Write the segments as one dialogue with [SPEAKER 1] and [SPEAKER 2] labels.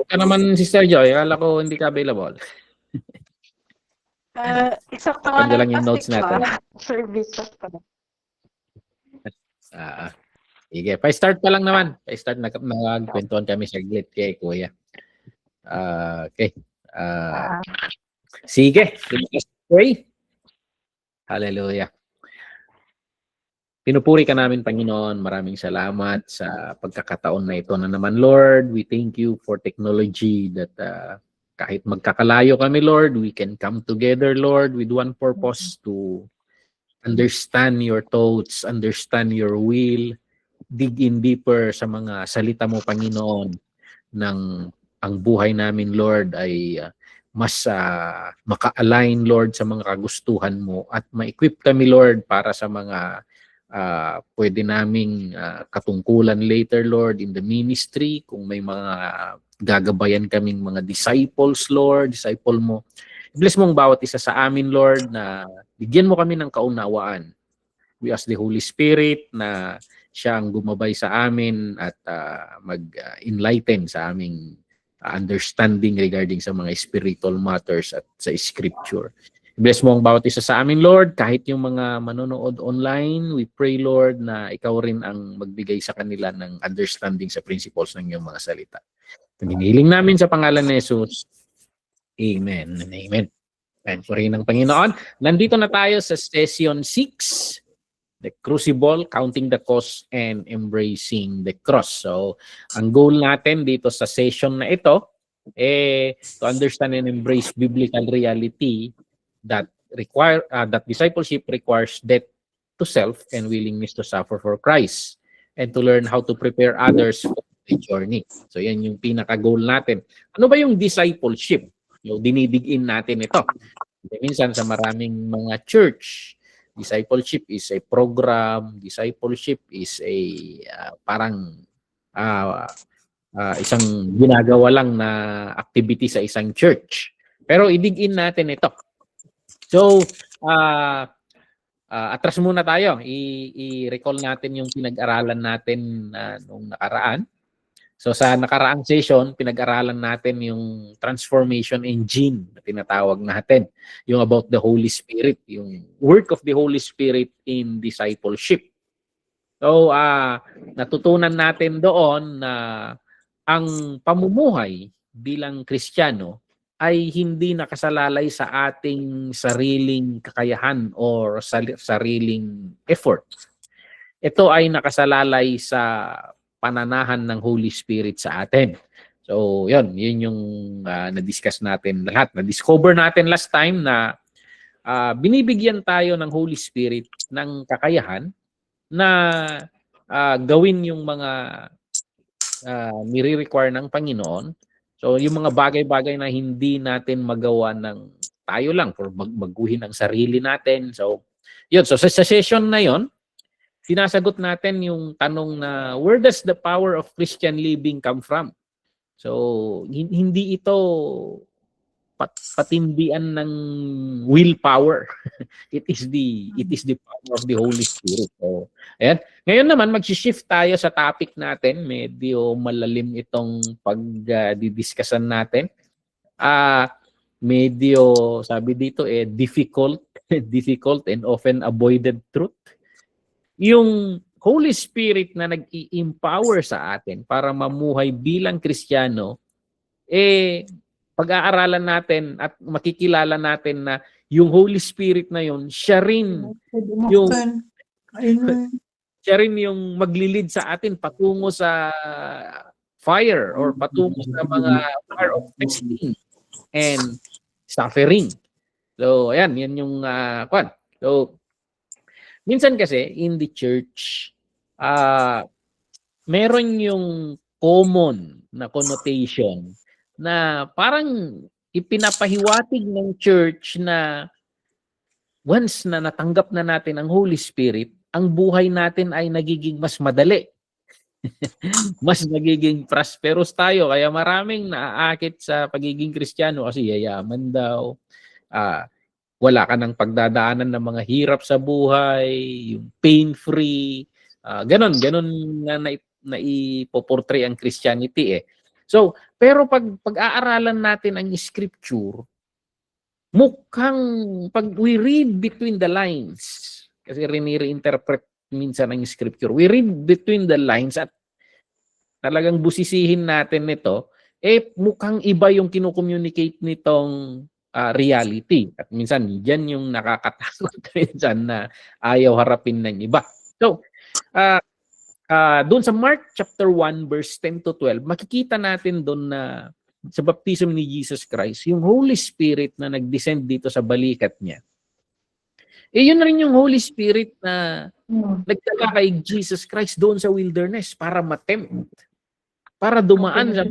[SPEAKER 1] Ka naman, Sister Joy. Akala ko hindi ka available.
[SPEAKER 2] Eksakto
[SPEAKER 1] Tapan
[SPEAKER 2] nga
[SPEAKER 1] lang yung notes natin.
[SPEAKER 2] Service pala.
[SPEAKER 1] Sige, pa-start pa lang naman. Pa-start nagkwentuhan kami saglit kay Kuya. Okay. Sige, let's pray. Hallelujah. Pinupuri ka namin, Panginoon. Maraming salamat sa pagkakataon na ito na naman, Lord. We thank you for technology that kahit magkakalayo kami, Lord, we can come together, Lord, with one purpose to understand your thoughts, understand your will, dig in deeper sa mga salita mo, Panginoon, ng ang buhay namin, Lord, ay mas maka-align, Lord, sa mga kagustuhan mo at ma-equip kami, Lord, para sa mga pwede naming katungkulan later, Lord, in the ministry, kung may mga gagabayan kaming mga disciples, Lord, disciple mo. Bless mong bawat isa sa amin, Lord, na bigyan mo kami ng kaunawaan. We ask the Holy Spirit na siya ang gumabay sa amin at mag-enlighten sa aming understanding regarding sa mga spiritual matters at sa Scripture. Bless mo ang bawat isa sa amin, Lord. Kahit yung mga manonood online, we pray, Lord, na ikaw rin ang magbigay sa kanila ng understanding sa principles ng iyong mga salita. Hinihiling namin sa pangalan ni Jesus. Amen and amen. And for rin ng Panginoon. Nandito na tayo sa session 6. The Crucible, Counting the Cost and Embracing the Cross. So, ang goal natin dito sa session na ito, to understand and embrace biblical reality that discipleship requires death to self and willingness to suffer for Christ, and to learn how to prepare others for the journey. So yan yung pinaka-goal natin. Ano ba yung discipleship? Yung dinidigin natin ito. Minsan sa maraming mga church, discipleship is a program, discipleship is a parang isang ginagawa lang na activity sa isang church. Pero idigin natin ito. So, atras muna tayo. I-recall natin yung pinag-aralan natin nung nakaraan. So, sa nakaraang session, pinag-aralan natin yung transformation engine na tinatawag natin. Yung about the Holy Spirit, yung work of the Holy Spirit in discipleship. So, natutunan natin doon na ang pamumuhay bilang Kristiyano ay hindi nakasalalay sa ating sariling kakayahan or sariling effort. Ito ay nakasalalay sa pananahan ng Holy Spirit sa atin. So, yun yung na-discuss natin lahat. Na-discover natin last time na binibigyan tayo ng Holy Spirit ng kakayahan na gawin yung mga nire-require ng Panginoon. So, yung mga bagay-bagay na hindi natin magawa ng tayo lang for baguhin ang sarili natin. So, yun. So, sa session na yon, sinasagot natin yung tanong na where does the power of Christian living come from? So, hindi ito patindian ng willpower. It is the power of the Holy Spirit. So, ayan. Ngayon naman mag-shift tayo sa topic natin. Medyo malalim itong pag-didiscussan natin. Medyo sabi dito difficult and often avoided truth. Yung Holy Spirit na nag-i-empower sa atin para mamuhay bilang Kristiyano, pag-aaralan natin at makikilala natin na yung Holy Spirit na yun, siya rin yung maglilid sa atin patungo sa fire or patungo sa mga fire of testing and suffering. So, ayan, yan yung kwan. So, minsan kasi in the church, meron yung common na connotation na parang ipinapahiwatig ng church na once na natanggap na natin ang Holy Spirit, ang buhay natin ay nagiging mas madali. Mas nagiging prosperous tayo. Kaya maraming naaakit sa pagiging Kristiyano kasi yayaman daw. Wala ka ng pagdadaanan ng mga hirap sa buhay, yung pain-free. Ganon na ipoportray ang Christianity . So, pero pag-aaralan natin ang scripture, mukhang pag we read between the lines, kasi rini-reinterpret minsan ang scripture, we read between the lines at talagang busisihin natin nito, mukhang iba yung kino-communicate nitong reality. At minsan, yan yung nakakatakot minsan na ayaw harapin ng iba. So, doon sa Mark chapter 1 verse 10 to 12, makikita natin doon na sa baptism ni Jesus Christ, yung Holy Spirit na nag-descend dito sa balikat niya. Yun rin yung Holy Spirit na nagdala kay Jesus Christ doon sa wilderness para matempt, para dumaan sa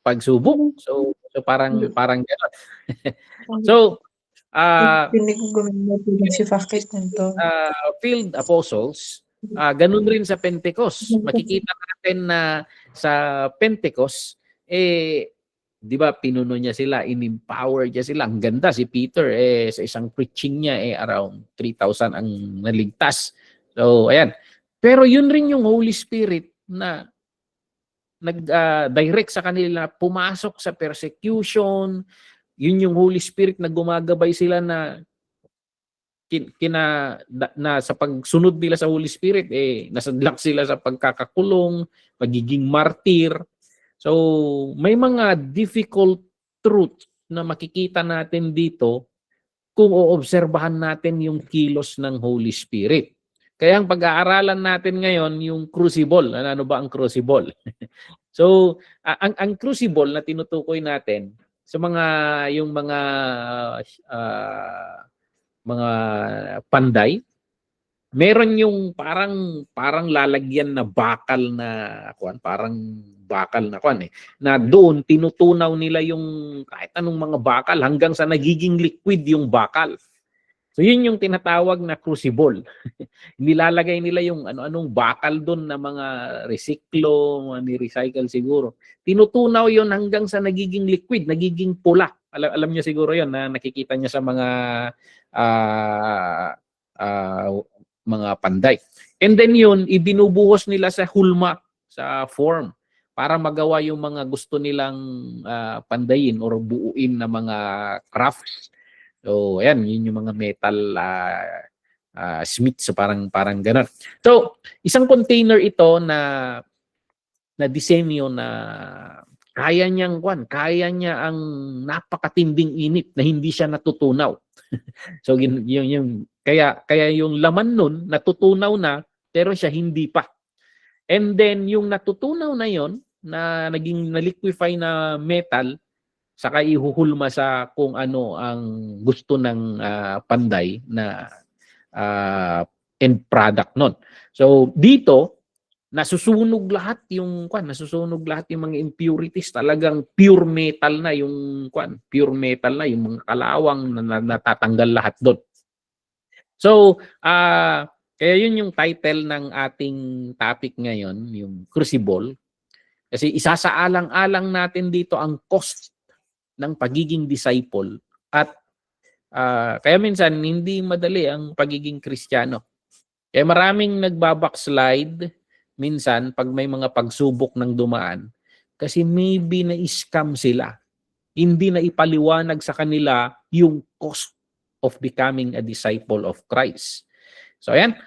[SPEAKER 1] pagsubok. So parang gano'n. So, field apostles, ganun rin sa Pentecost. Makikita natin na sa Pentecost, di ba, pinuno niya sila, in-empower niya sila. Ang ganda, si Peter, sa isang preaching niya, around 3,000 ang naligtas. So, ayan. Pero yun rin yung Holy Spirit na nag-direct sa kanila, pumasok sa persecution. Yun yung Holy Spirit na gumagabay sila na sa pagsunod nila sa Holy Spirit, nasadlak sila sa pagkakakulong, magiging martir. So, may mga difficult truth na makikita natin dito kung oobserbahan natin yung kilos ng Holy Spirit. Kaya ang pag-aaralan natin ngayon, yung crucible. Ano ba ang crucible? So, ang crucible na tinutukoy natin sa yung mga panday, meron yung parang lalagyan na bakal na parang bakal na na doon tinutunaw nila yung kahit anong mga bakal hanggang sa nagiging liquid yung bakal. So yun yung tinatawag na crucible. Nilalagay nila yung ano-anong bakal doon na mga resiklo, mga ni-recycle siguro. Tinutunaw yun hanggang sa nagiging liquid, nagiging pula. Alam niyo siguro yun na nakikita niya sa mga panday. And then yun, ibinubuhos nila sa hulma, sa form, para magawa yung mga gusto nilang pandayin or buuin na mga crafts. So, ayan, yun yung mga metal smiths, so parang gano'n. So, isang container ito na disenyo na kaya niya ang napakatinding init na hindi siya natutunaw. So kaya yung laman nun natutunaw na pero siya hindi pa. And then yung natutunaw na yon na naging na-liquefy na metal saka ihuhulma sa kung ano ang gusto ng panday na end product nun. So dito nasusunog lahat yung mga impurities, talagang pure metal na yung mga kalawang na natatanggal lahat doon. So, kaya yun yung title ng ating topic ngayon, yung crucible. Kasi isasaalang-alang natin dito ang cost ng pagiging disciple at kaya minsan hindi madali ang pagiging Kristiyano. Kaya maraming nagbabackslide minsan pag may mga pagsubok ng dumaan kasi maybe na-scam sila. Hindi na ipaliwanag sa kanila yung cost of becoming a disciple of Christ. So ayan,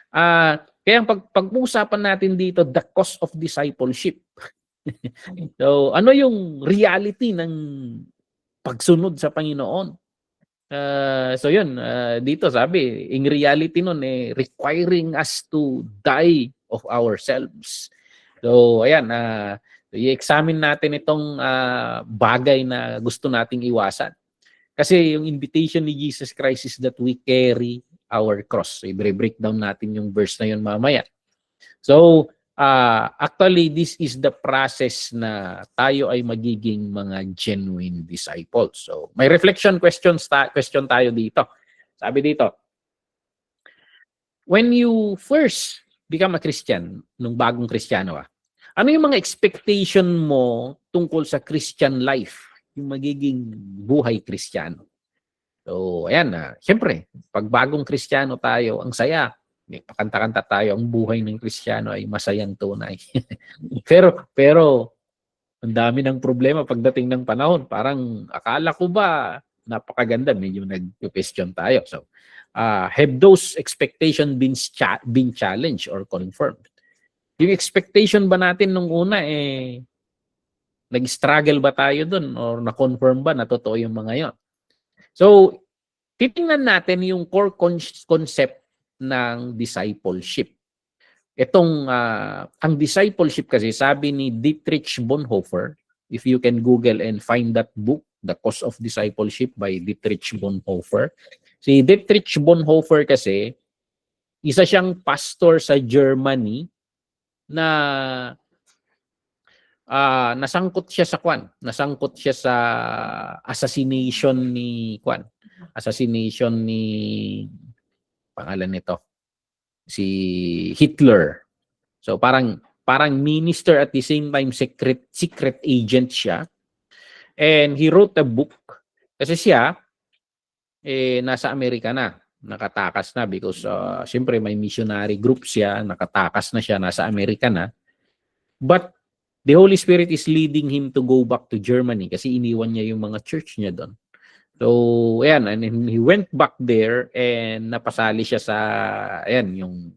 [SPEAKER 1] kaya ang pag-uusapan natin dito, the cost of discipleship. So ano yung reality ng pagsunod sa Panginoon? So yun, dito sabi, in reality nun, requiring us to die of ourselves. So ayan, i-examine natin itong bagay na gusto nating iwasan. Kasi yung invitation ni Jesus Christ is that we carry our cross. So i-breakdown natin yung verse na yun mamaya. So actually, this is the process na tayo ay magiging mga genuine disciples. So may reflection question tayo dito. Sabi dito, when you first become a Christian, nung bagong Kristiyano ano yung mga expectation mo tungkol sa Christian life, yung magiging buhay Kristiyano? So, ayan, siyempre, pag bagong Kristiyano tayo, ang saya. Pakanta-kanta tayo, ang buhay ng Kristiyano ay masayang tunay. pero ang dami ng problema pagdating ng panahon. Parang akala ko ba napakaganda, medyo nag-question tayo. So, have those expectation been challenged or confirmed? Yung expectation ba natin nung una nag-struggle ba tayo dun or na-confirm ba na totoo yung mga yon? So, titingnan natin yung core concept ng discipleship. Itong ang discipleship kasi sabi ni Dietrich Bonhoeffer, if you can Google and find that book, The Cost of Discipleship by Dietrich Bonhoeffer. Si Dietrich Bonhoeffer kasi isa siyang pastor sa Germany na nasangkot siya sa nasangkot siya sa assassination ni pangalan nito, si Hitler. So parang minister at the same time secret agent siya. And he wrote a book kasi siya nasa Amerika na, nakatakas na because siyempre may missionary group siya, nakatakas na siya, nasa Amerika na. But the Holy Spirit is leading him to go back to Germany kasi iniwan niya yung mga church niya doon. So, ayan, and he went back there and napasali siya sa, ayan, yung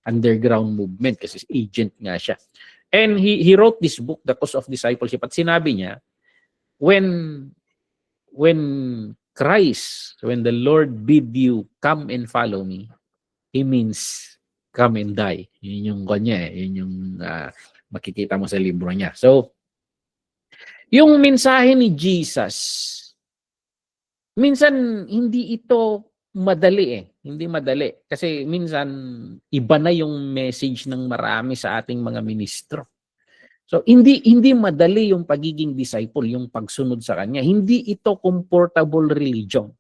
[SPEAKER 1] underground movement kasi agent nga siya. And he wrote this book, The Cost of Discipleship, at sinabi niya, when Christ, when the Lord bid you come and follow me, He means come and die. Yun yung kanya yun yung makikita mo sa libro niya. So, yung mensahe ni Jesus, minsan hindi ito madali Hindi madali. Kasi minsan iba na yung message ng marami sa ating mga ministro. So hindi madali yung pagiging disciple, yung pagsunod sa kanya. Hindi ito comfortable religion.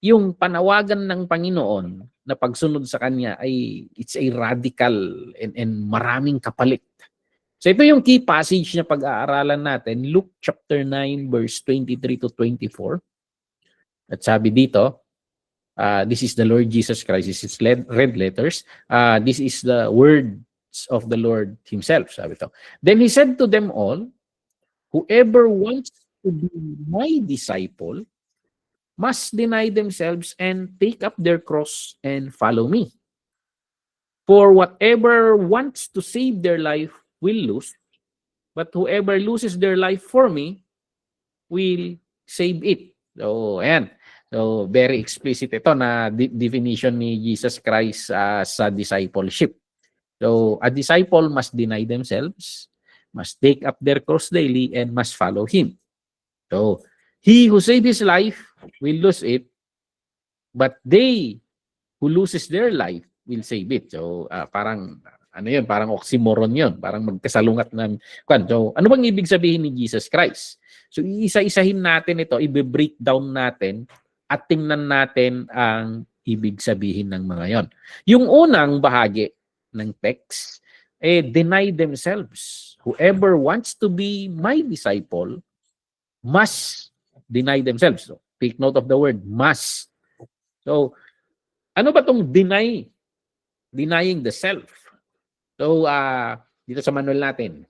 [SPEAKER 1] Yung panawagan ng Panginoon na pagsunod sa kanya ay it's a radical and maraming kapalit. So ito yung key passage na pag-aaralan natin, Luke chapter 9 verse 23 to 24. At sabi dito, this is the Lord Jesus Christ. This is red letters. This is the words of the Lord Himself. Sabi ito. Then He said to them all, whoever wants to be my disciple must deny themselves and take up their cross and follow me. For whatever wants to save their life will lose, but whoever loses their life for me will save it. So, ayan. So, very explicit ito na definition ni Jesus Christ sa discipleship. So, a disciple must deny themselves, must take up their cross daily, and must follow Him. So, he who saves his life will lose it, but they who loses their life will save it. So, parang parang oxymoron yun. Parang magkasalungat ng So, ano bang ibig sabihin ni Jesus Christ? So, isa-isahin natin ito, i-breakdown natin at tingnan natin ang ibig sabihin ng mga yon. Yung unang bahagi ng text, deny themselves. Whoever wants to be my disciple must deny themselves. So, take note of the word must. So, ano ba tong deny? Denying the self. So, dito sa manual natin,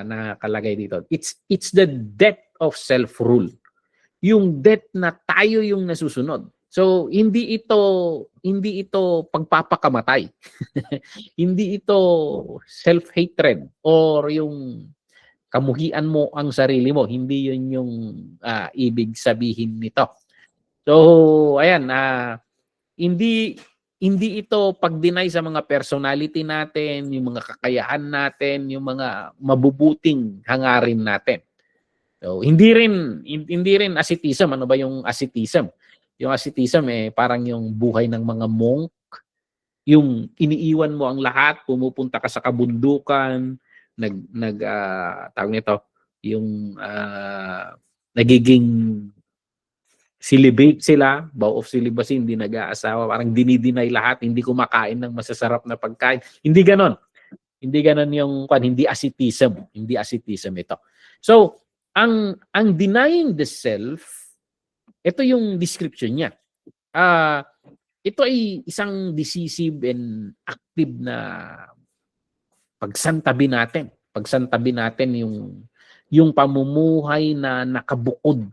[SPEAKER 1] nakalagay dito, it's the death of self-rule. Yung death na tayo yung nasusunod. So, hindi ito pagpapakamatay. Hindi ito self-hatred or yung kamuhian mo ang sarili mo. Hindi yun yung ibig sabihin nito. So, ayan, hindi ito pag-deny sa mga personality natin, yung mga kakayahan natin, yung mga mabubuting hangarin natin. So, hindi rin asceticism. Ano ba yung asceticism? Yung asceticism parang yung buhay ng mga monk, yung iniiwan mo ang lahat, pumupunta ka sa kabundukan, tawag nito, yung nagiging celibate sila, vow of celibacy, hindi nag-aasawa, parang dinideny lahat, hindi kumakain ng masasarap na pagkain. Hindi ganon. Hindi ganon yung hindi asceticism ito. So, ang denying the self, ito yung description niya. ito ay isang decisive and active na pagsantabi natin. Pagsantabi natin yung pamumuhay na nakabukod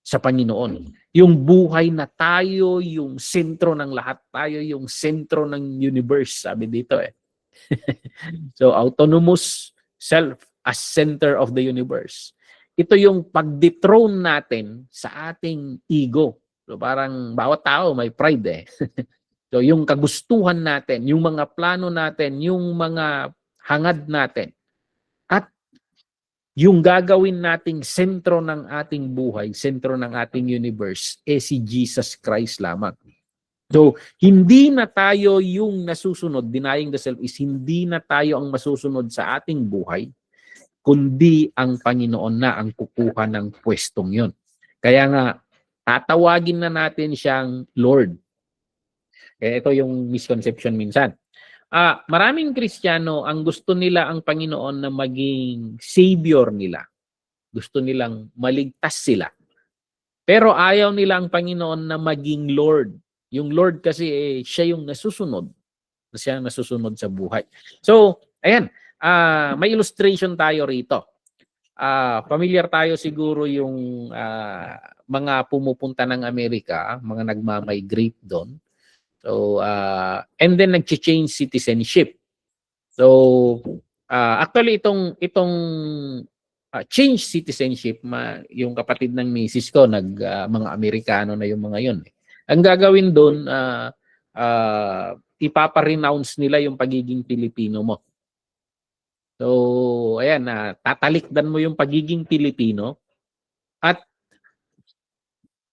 [SPEAKER 1] sa Panginoon. Yung buhay na tayo, yung sentro ng lahat, tayo yung sentro ng universe, sabi dito eh. So, autonomous self as center of the universe. Ito yung pag-dethrone natin sa ating ego. So, parang bawat tao may pride eh. So, yung kagustuhan natin, yung mga plano natin, yung mga hangad natin, at yung gagawin nating sentro ng ating buhay, sentro ng ating universe, si Jesus Christ lamang. So, hindi na tayo yung nasusunod, denying the self is hindi na tayo ang masusunod sa ating buhay, kundi ang Panginoon na ang kukuha ng pwestong yun. Kaya nga, tatawagin na natin siyang Lord. Kaya ito yung misconception minsan. Maraming Kristiyano, ang gusto nila ang Panginoon na maging Savior nila. Gusto nilang maligtas sila. Pero ayaw nila ang Panginoon na maging Lord. Yung Lord kasi siya yung nasusunod. Siya yung nasusunod sa buhay. So, ayan. May illustration tayo rito. Familiar tayo siguro yung mga pumupunta ng Amerika, mga nagmamigrate doon. So, and then nag-change citizenship. So, actually itong change citizenship, yung kapatid ng misis ko, mga Amerikano na yung mga yun. Ang gagawin doon, ipapa-renounce nila yung pagiging Pilipino mo. So, ayan, tatalikdan mo yung pagiging Pilipino at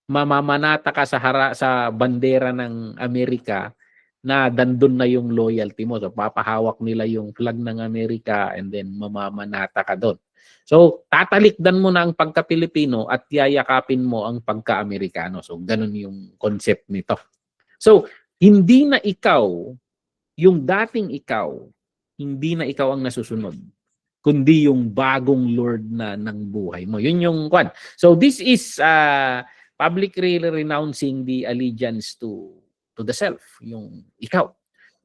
[SPEAKER 1] mamamanata ka sa bandera ng Amerika na dandun na yung loyalty mo. So, papahawak nila yung flag ng Amerika and then mamamanata ka doon. So, tatalikdan mo na ang pagka-Pilipino at yayakapin mo ang pagka-Amerikano. So, ganun yung concept nito. So, hindi na ikaw, yung dating ikaw, hindi na ikaw ang nasusunod, kundi yung bagong Lord na ng buhay mo. Yun yung kwan. So, this is publicly renouncing the allegiance to the self, yung ikaw.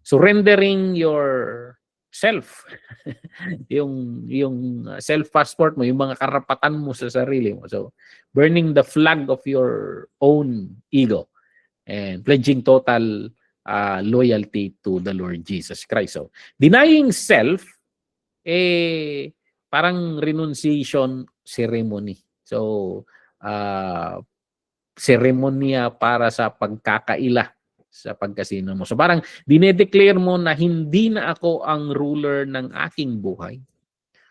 [SPEAKER 1] Surrendering your self. yung self-passport mo, yung mga karapatan mo sa sarili mo. So, burning the flag of your own ego and pledging total loyalty to the Lord Jesus Christ. So, denying self, parang renunciation ceremony. So, seremonya para sa pagkakaila sa pagkasino mo. So parang dinedeclare mo na hindi na ako ang ruler ng aking buhay.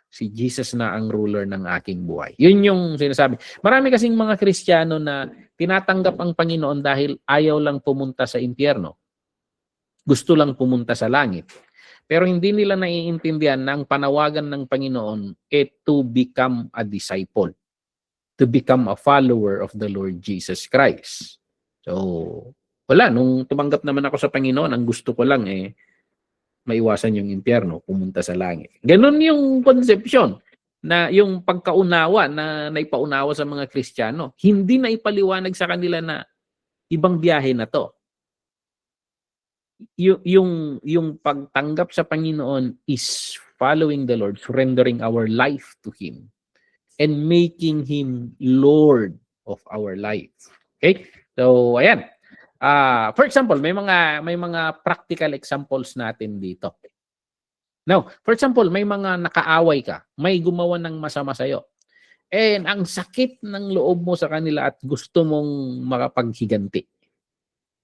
[SPEAKER 1] Si Jesus na ang ruler ng aking buhay. Yun yung sinasabi. Marami kasing mga Kristiyano na tinatanggap ang Panginoon dahil ayaw lang pumunta sa impyerno. Gusto lang pumunta sa langit. Pero hindi nila naiintindihan na ang panawagan ng Panginoon to become a disciple, to become a follower of the Lord Jesus Christ. So, wala. Nung tumanggap naman ako sa Panginoon, ang gusto ko lang maiwasan yung impyerno, pumunta sa langit. Ganon yung konsepsyon na yung pagkaunawa na naipaunawa sa mga Kristiyano. Hindi na ipaliwanag sa kanila na ibang biyahe na to. Yung pagtanggap sa Panginoon is following the Lord, surrendering our life to Him, and making Him Lord of our life. Okay? So, ayan. For example, may mga practical examples natin dito. Now, for example, may mga nakaaway ka, may gumawa ng masama sa'yo. And ang sakit ng loob mo sa kanila at gusto mong makapaghiganti.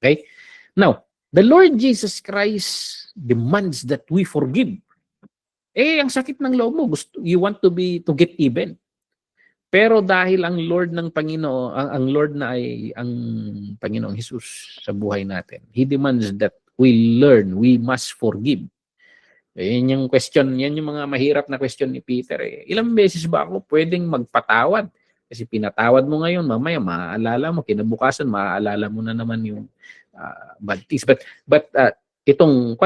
[SPEAKER 1] Okay? Now, the Lord Jesus Christ demands that we forgive. Ang sakit ng loob mo, you want to get even. Pero dahil ang Lord ng Panginoon, ang Lord na ay ang Panginoong Hesus sa buhay natin, He demands that we learn, we must forgive. Yan yung question, yan yung mga mahirap na question ni Peter. Ilang beses ba ako pwedeng magpatawad? Kasi pinatawad mo ngayon, mamaya maaalala mo, kinabukasan maaalala mo na naman yung bad things. But itong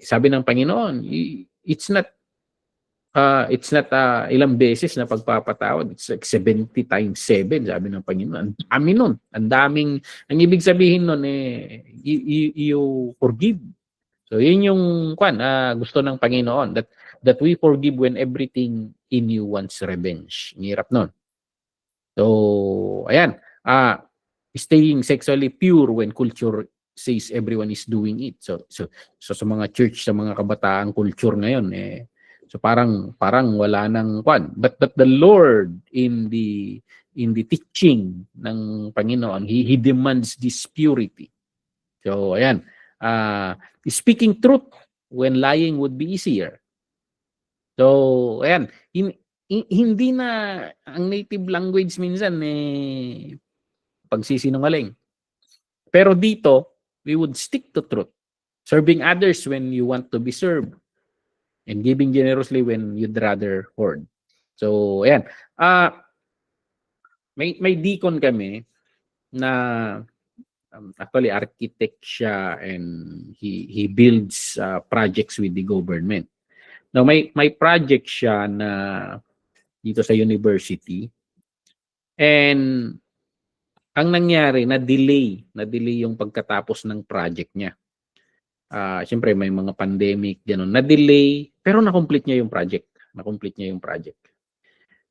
[SPEAKER 1] sabi ng Panginoon, it's not It's not ilang beses na pagpapatawad. It's like 70 times 7, sabi ng Panginoon. Ang dami nun. Ang daming, ang ibig sabihin nun, you forgive. So, yun yung gusto ng Panginoon. That we forgive when everything in you wants revenge. Ang hirap nun. So, ayan. Staying sexually pure when culture says everyone is doing it. So sa mga church, sa mga kabataang culture ngayon, so parang wala nang but the Lord in the teaching ng Panginoon, he demands this purity. So ayan, speaking truth when lying would be easier. So ayan, hindi na ang native language minsan pagsisinungaling. Pero dito, we would stick to truth. Serving others when you want to be served. And giving generously when you'd rather hoard. So, ayan. May deacon kami na actually architect siya and he builds projects with the government. Now, may project siya na dito sa university. And ang nangyari, na-delay yung pagkatapos ng project niya. Siyempre, may mga pandemic, gano'n. Na-delay, pero na-complete niya yung project.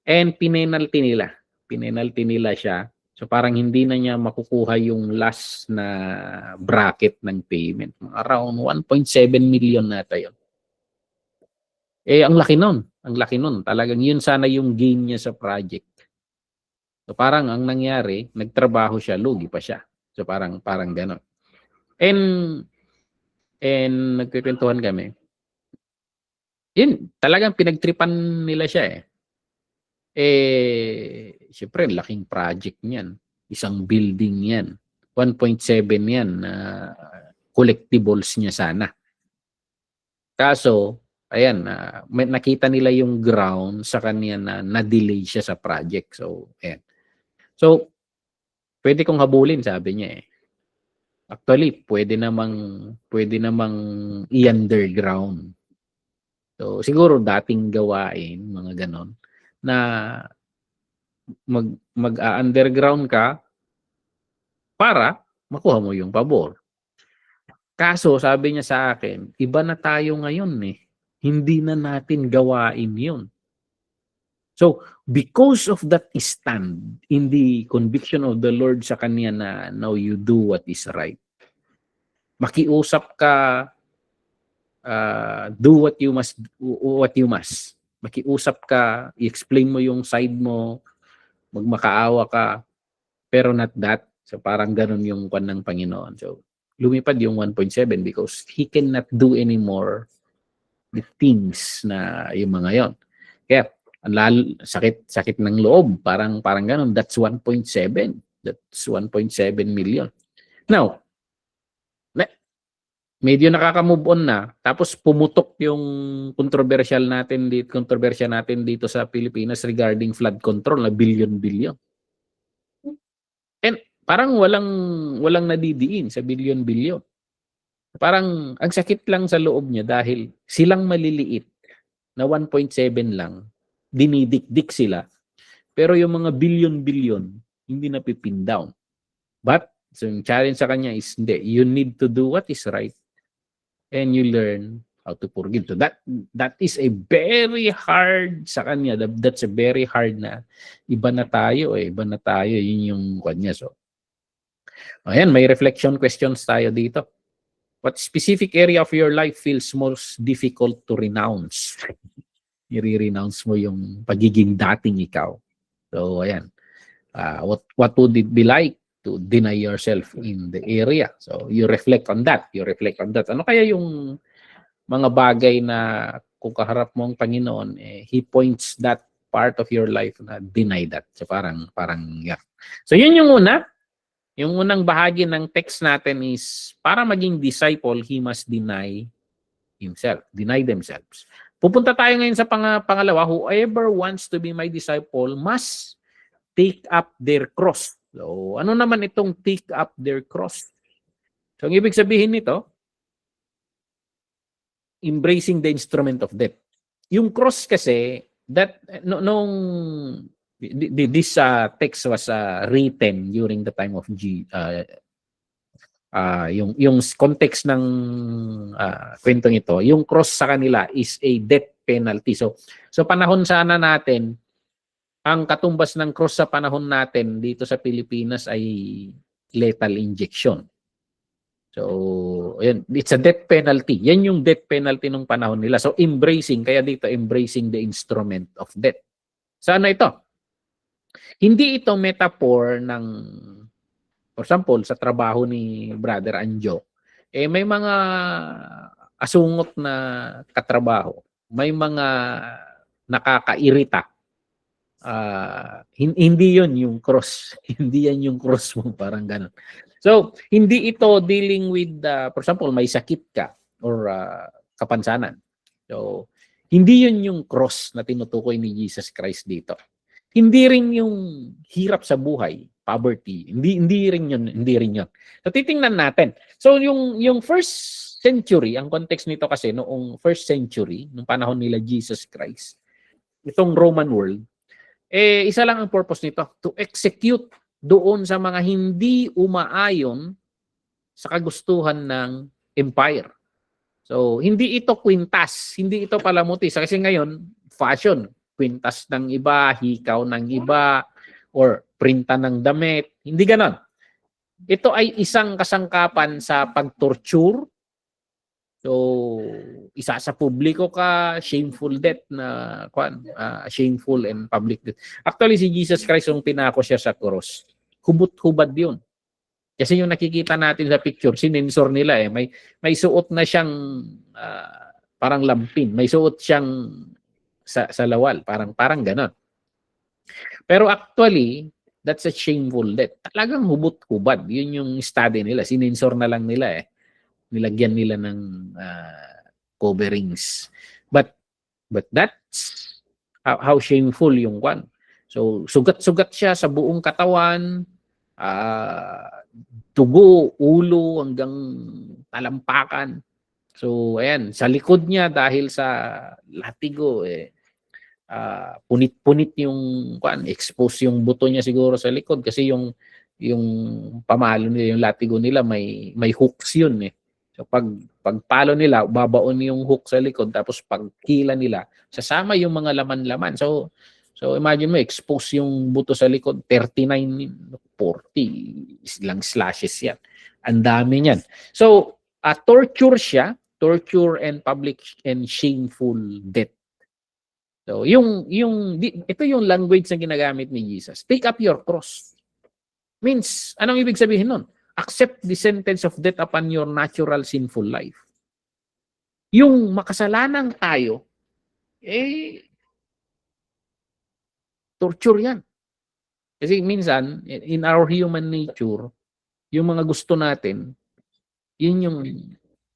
[SPEAKER 1] And pinenalty nila siya. So parang hindi na niya makukuha yung last na bracket ng payment. Around 1.7 million nata yun. Ang laki nun. Talagang yun sana yung gain niya sa project. So parang ang nangyari, nagtrabaho siya, lugi pa siya. So parang gano'n. And nagkikwentuhan kami. Yun, talagang pinagtripan nila siya . Siyempre, laking project niyan. Isang building yan. 1.7 yan na collectibles niya sana. Kaso, ayan, nakita nila yung ground sa kanya na na-delay siya sa project. So, ayan. So, pwede kong habulin, sabi niya . Actually, pwede namang i-underground. So, siguro dating gawain, mga ganon, na mag-underground ka para makuha mo yung pabor. Kaso, sabi niya sa akin, iba na tayo ngayon . Hindi na natin gawain yun. So, because of that stand in the conviction of the Lord sa kanya na now you do what is right. Makiusap ka, do what you must. Makiusap ka, i-explain mo yung side mo, magmakaawa ka, pero not that. So parang ganun yung kwan ng Panginoon. So lumipad yung 1.7 because he cannot do anymore the things na yung mga yon. Kaya sakit ng loob, parang ganun. That's 1.7. That's 1.7 million. Now, medyo nakaka-move on na, tapos pumutok yung controversial natin dito sa Pilipinas regarding flood control na billion. And parang walang nadidiin sa billion. Parang ang sakit lang sa loob niya dahil silang maliliit na 1.7 lang, dinidikdik sila. Pero yung mga billion, hindi na pipin down. But, so yung challenge sa kanya is, hindi, you need to do what is right and you learn how to forgive. So that is a very hard sa kanya. That's a very hard na iba na tayo . Yun yung kanya. So, ayan, may reflection questions tayo dito. What specific area of your life feels most difficult to renounce? I-renounce mo yung pagiging dating ikaw. So, ayan. What would it be like to deny yourself in the area? So, you reflect on that. Ano kaya yung mga bagay na kung kaharap mo ang Panginoon, He points that part of your life na deny that. So, parang yeah. So, yun yung una. Yung unang bahagi ng text natin is, para maging disciple, he must deny himself. Deny themselves. Pupunta tayo ngayon sa pangalawa, whoever wants to be my disciple must take up their cross. So, ano naman itong take up their cross? So, ang ibig sabihin nito, embracing the instrument of death. yung cross kasi, that nung this text was written during the time of yung context ng kwentong ito, yung cross sa kanila is a death penalty. So panahon sana natin, ang katumbas ng cross sa panahon natin dito sa Pilipinas ay lethal injection. So, yun, it's a death penalty. Yan yung death penalty nung panahon nila. So, kaya dito embracing the instrument of death. So, ano ito? Hindi ito metaphor ng, for example, sa trabaho ni Brother Anjo, may mga asungot na katrabaho. May mga nakakairita. Hindi yon yung cross. Hindi yan yung cross mo, parang ganun. So, hindi ito dealing with, for example, may sakit ka or kapansanan. So, hindi yun yung cross na tinutukoy ni Jesus Christ dito. Hindi rin yung hirap sa buhay, poverty. Hindi rin yun. So, titingnan natin. So, yung first century, ang context nito kasi noong first century, nung panahon nila Jesus Christ, itong Roman world, isa lang ang purpose nito, to execute doon sa mga hindi umaayon sa kagustuhan ng empire. So, hindi ito kwintas, hindi ito palamuti. Kasi ngayon, fashion, kwintas ng iba, hikaw ng iba, or printa ng damit. Hindi ganon. Ito ay isang kasangkapan sa pagtorture. So, isa sa publiko ka, shameful death na, shameful and public death. Actually, si Jesus Christ, yung pinako siya sa cross, hubot-hubad yun. Kasi yung nakikita natin sa picture, sinensor nila may suot na siyang parang lampin. May suot siyang sa lawal. Parang ganon. Pero actually, that's a shameful death. Talagang hubot-hubad. Yun yung study nila. Sinensor na lang nila nilagyan nila ng coverings. But that's how shameful yung one. So, sugat-sugat siya sa buong katawan, dugo, ulo, hanggang talampakan. So, ayan, sa likod niya dahil sa latigo, punit-punit yung, expose yung buto niya siguro sa likod kasi yung pamalo nila, yung latigo nila, may hooks yun So, pagpalo nila, babaon yung hook sa likod, tapos pagkila nila, sasama yung mga laman-laman. So imagine mo, expose yung buto sa likod, 39, 40 lang slashes yan. Ang dami niyan. So, torture siya, torture and public and shameful death. So, ito yung language na ginagamit ni Jesus. Take up your cross. Means, anong ibig sabihin nun? Accept the sentence of death upon your natural sinful life. Yung makasalanang tayo, torture yan. Kasi minsan, in our human nature, yung mga gusto natin, yun yung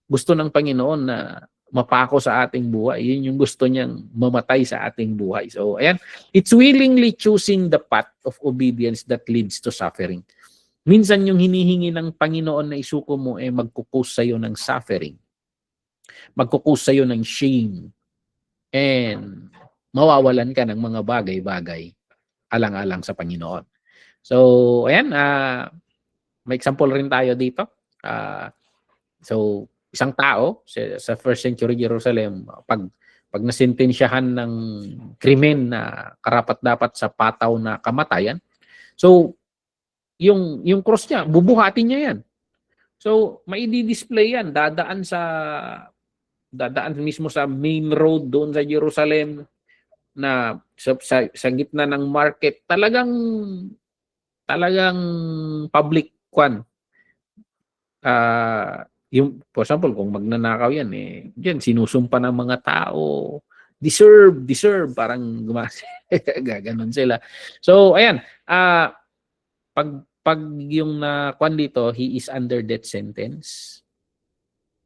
[SPEAKER 1] gusto ng Panginoon na mapako sa ating buhay. Yun yung gusto niyang mamatay sa ating buhay. So, ayan. It's willingly choosing the path of obedience that leads to suffering. Minsan yung hinihingi ng Panginoon na isuko mo magkukus sa'yo ng suffering. Magkukus sa'yo ng shame. And mawawalan ka ng mga bagay-bagay alang-alang sa Panginoon. So, ayan. May example rin tayo dito. So, isang tao sa first century Jerusalem, pag nasintensyahan ng krimen na karapat-dapat sa pataw na kamatayan, so, yung cross niya, bubuhatin niya yan. So, maidi-display yan. Dadaan mismo sa main road doon sa Jerusalem na sa gitna ng market. Talagang public yung, for example, kung magnanakaw yan, dyan, sinusumpa ng mga tao. Deserve. Parang gaganon sila. So, ayan. Pag yung dito, he is under death sentence.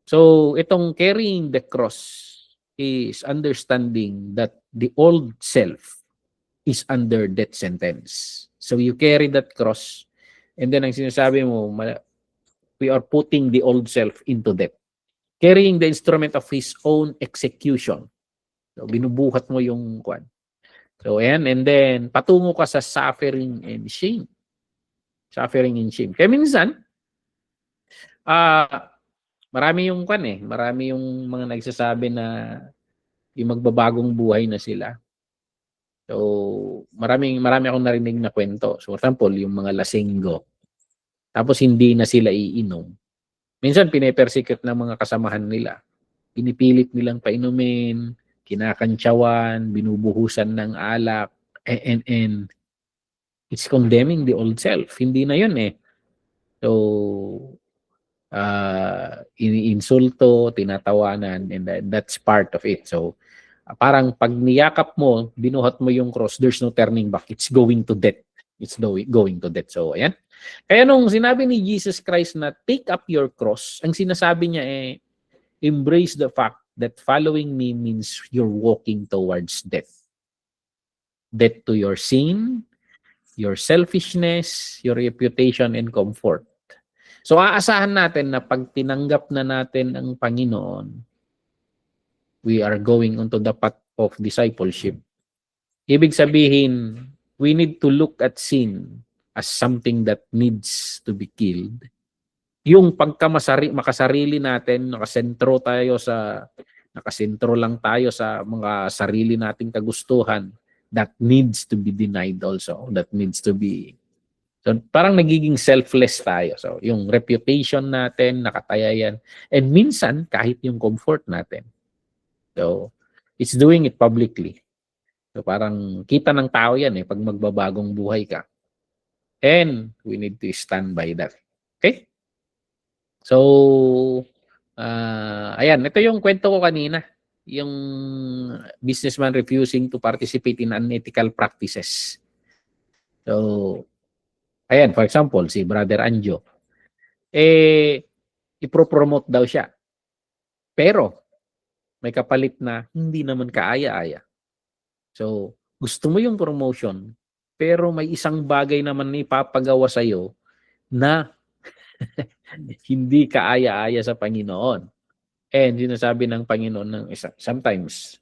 [SPEAKER 1] So, itong carrying the cross is understanding that the old self is under death sentence. So, you carry that cross, and then ang sinasabi mo, we are putting the old self into death. Carrying the instrument of his own execution. So, binubuhat mo yung kwan. So, ayan. And then, patungo ka sa suffering and shame. Suffering and shame. Kaya minsan, marami yung kwan eh. Marami yung mga nagsasabi na yung magbabagong buhay na sila. So, marami akong narinig na kwento. So, for example, yung mga lasinggo. Tapos, hindi na sila iinom. Minsan, pinepersecute ng mga kasamahan nila. Pinipilit nilang painumin, kinakantsawan, binubuhusan ng alak, and it's condemning the old self. Hindi na yun eh. So, iniinsulto, tinatawanan, and that's part of it. So, parang pag niyakap mo, binuhat mo yung cross, there's no turning back. It's going to death. It's going to death. So, ayan. Kaya nung sinabi ni Jesus Christ na take up your cross, ang sinasabi niya eh, embrace the fact that following me means you're walking towards death. Death to your sin, your selfishness, your reputation, and comfort. So aasahan natin na pag tinanggap na natin ang Panginoon, we are going onto the path of discipleship. Ibig sabihin, we need to look at sin as something that needs to be killed. Yung makasarili natin, nakasentro lang tayo sa mga sarili nating kagustuhan, that needs to be denied also. That needs to be. So parang nagiging selfless tayo. So yung reputation natin, nakataya yan. And minsan, kahit yung comfort natin. So it's doing it publicly. So parang kita ng tao yan eh, pag magbabagong buhay ka. And we need to stand by that. Okay? So, ayan, ito yung kwento ko kanina. Yung businessman refusing to participate in unethical practices. So, ayan, for example, si Brother Anjo, ipropromote daw siya. Pero, may kapalit na hindi naman kaaya-aya. So, gusto mo yung promotion, pero may isang bagay naman na ipapagawa sa'yo na hindi kaaya-aya sa Panginoon. And sinasabi ng Panginoon ng isa, sometimes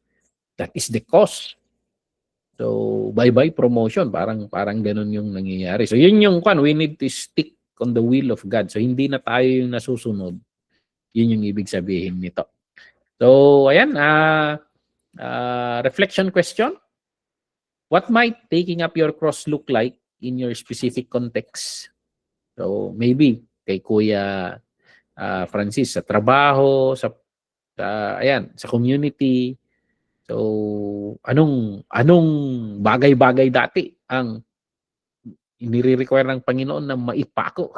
[SPEAKER 1] that is the cost. So, bye-bye promotion. Parang ganun yung nangyayari. So, yun yung we need to stick on the will of God. So, hindi na tayo yung nasusunod. Yun yung ibig sabihin nito. So, ayan. Reflection question. What might taking up your cross look like in your specific context? So, maybe kay Kuya Francis sa trabaho, sa community. So, anong bagay-bagay dati ang inire-require ng Panginoon na maipako?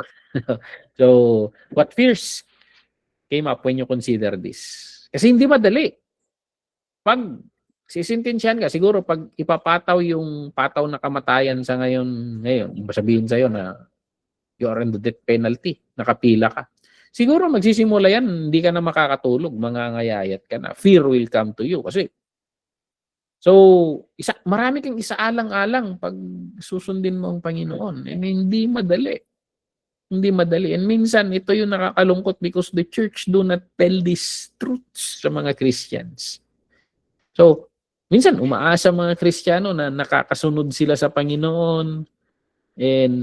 [SPEAKER 1] So, what fears came up when you consider this? Kasi hindi madali. Pag sisintensyahan ka, siguro pag ipapataw yung pataw na kamatayan sa ngayon, sabihin sa'yo na you are in the death penalty, nakapila ka. Siguro magsisimula yan, hindi ka na makakatulog, mangangayayat ka na. Fear will come to you. Kasi, marami kang isaalang-alang pag susundin mo ang Panginoon. And hindi madali. Hindi madali. And minsan, ito yung nakakalungkot because the church do not tell these truths sa mga Christians. So, minsan, umaasa mga Kristiyano na nakakasunod sila sa Panginoon and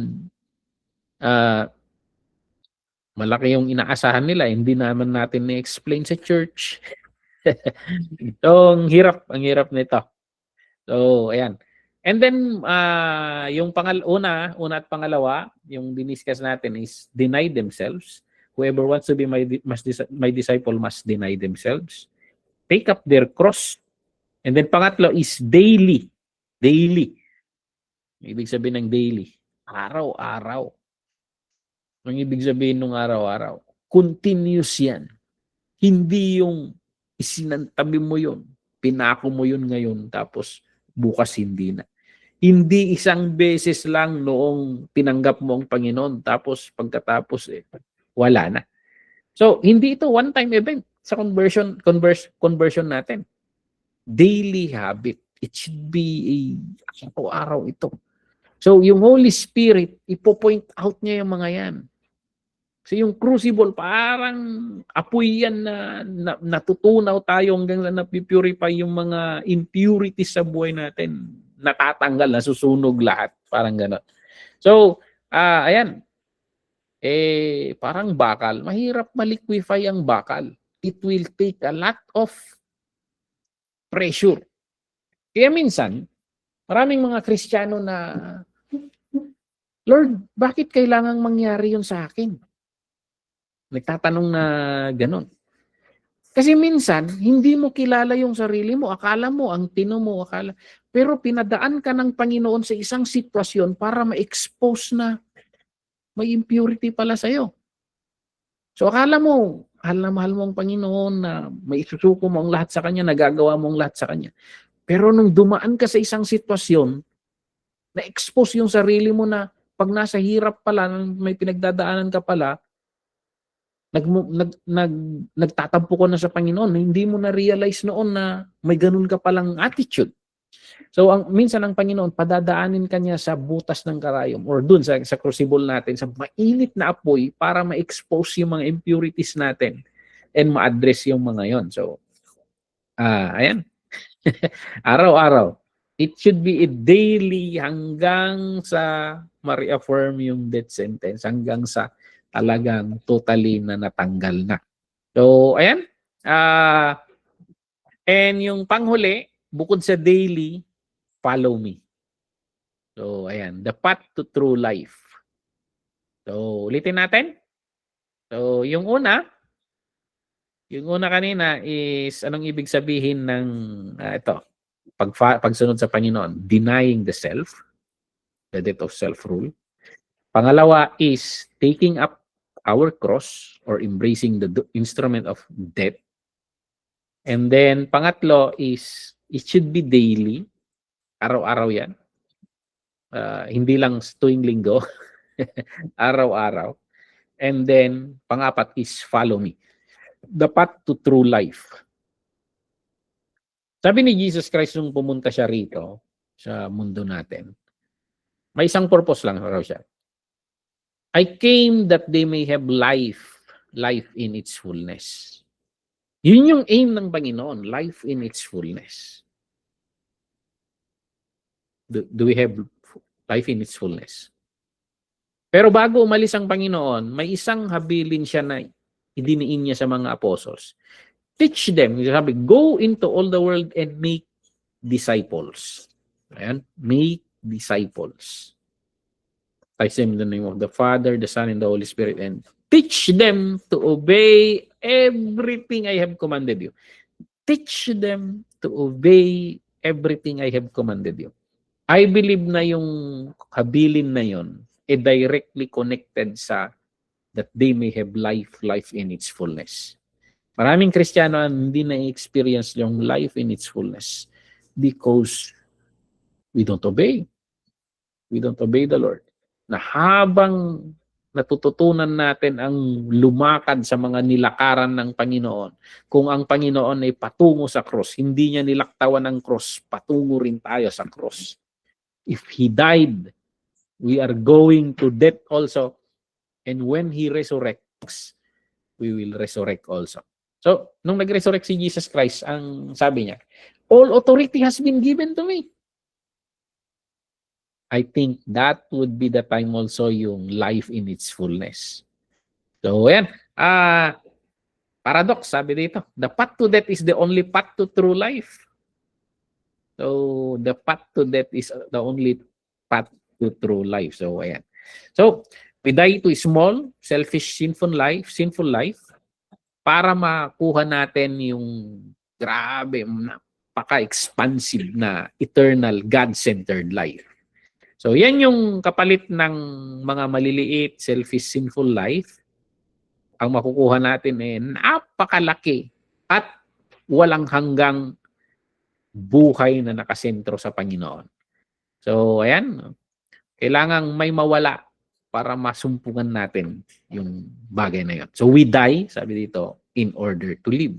[SPEAKER 1] malaki yung inaasahan nila, hindi naman natin na-explain sa church. So, ang hirap nito. So, ayan. And then, yung una at pangalawa, yung diniscuss natin is deny themselves. Whoever wants to be my disciple must deny themselves. Take up their cross. And then, pangatlo is daily. Daily. Ibig sabihin ng daily. Araw-araw. Ang ibig sabihin ng araw-araw, continuous yan. Hindi yung isinantabi mo yun, pinako mo yun ngayon, tapos bukas hindi na. Hindi isang beses lang noong tinanggap mo ang Panginoon, tapos pagkatapos wala na. So, hindi ito one-time event sa conversion natin. Daily habit. It should be araw-araw ito. So, yung Holy Spirit, ipo-point out niya yung mga yan. Kasi yung crucible, parang apoy yan na, natutunaw tayo hanggang na napipurify yung mga impurities sa buhay natin. Natatanggal, nasusunog lahat. Parang gano'n. So, ayan. Parang bakal. Mahirap maliquify ang bakal. It will take a lot of pressure. Kaya minsan, maraming mga Kristiyano na, Lord, bakit kailangang mangyari yun sa akin? Nagtatanong na gano'n. Kasi minsan, hindi mo kilala yung sarili mo. Akala mo, ang tino mo, akala. Pero pinadaan ka ng Panginoon sa isang sitwasyon para ma-expose na may impurity pala sa'yo. So akala mo, mahal na mahal mo ang Panginoon na may isusuko mo ang lahat sa Kanya, nagagawa mo ang lahat sa Kanya. Pero nung dumaan ka sa isang sitwasyon, na-expose yung sarili mo na pag nasa hirap pala, may pinagdadaanan ka pala, nagtatampo ko na sa Panginoon, hindi mo na-realize noon na may ganun ka palang attitude. So minsan ang Panginoon, padadaanin ka niya sa butas ng karayom or dun sa crucible natin, sa mainit na apoy para ma-expose yung mga impurities natin and ma-address yung mga yon. So, ayan. Araw-araw. It should be a daily hanggang sa ma-reaffirm yung death sentence, hanggang sa talagang totally na natanggal na. So, ayan. And yung panghuli, bukod sa daily, follow me. So, ayan. The path to true life. So, ulitin natin. So, yung una kanina is, anong ibig sabihin ng ito? Pagsunod sa Panginoon, denying the self, the death of self-rule. Pangalawa is taking up our cross or embracing the instrument of death. And then, pangatlo is, it should be daily. Araw-araw yan. Hindi lang tuwing linggo. Araw-araw. And then, pangapat is follow me. The path to true life. Sabi ni Jesus Christ nung pumunta siya rito sa mundo natin, may isang purpose lang raw siya. I came that they may have life in its fullness. Yun yung aim ng Panginoon, life in its fullness. Do we have life in its fullness? Pero bago umalis ang Panginoon, may isang habilin siya na idiniin niya sa mga apostles. Teach them, sabi, go into all the world and make disciples. Ayan, make disciples. I say in the name of the Father, the Son, and the Holy Spirit, and teach them to obey everything I have commanded you. Teach them to obey everything I have commanded you. I believe na yung habilin na yon directly connected sa that they may have life in its fullness. Maraming Kristiyano ang hindi na-experience yung life in its fullness because we don't obey. We don't obey the Lord. Na habang natututunan natin ang lumakad sa mga nilakaran ng Panginoon, kung ang Panginoon ay patungo sa cross, hindi niya nilaktawan ang cross, patungo rin tayo sa cross. If He died, we are going to death also. And when He resurrects, we will resurrect also. So, nung nag-resurrect si Jesus Christ, ang sabi niya, all authority has been given to me. I think that would be the time also yung life in its fullness. So, ayan. Paradox, sabi dito. The path to death is the only path to true life. So, the path to death is the only path to true life. So, ayan. So, we die to small, selfish, sinful life, para makuha natin yung grabe, napaka-expansive na eternal, God-centered life. So, yan yung kapalit ng mga maliliit, selfish, sinful life. Ang makukuha natin napakalaki at walang hanggang buhay na nakasentro sa Panginoon. So, ayan. Kailangang may mawala para masumpungan natin yung bagay na yun. So, we die, sabi dito, in order to live.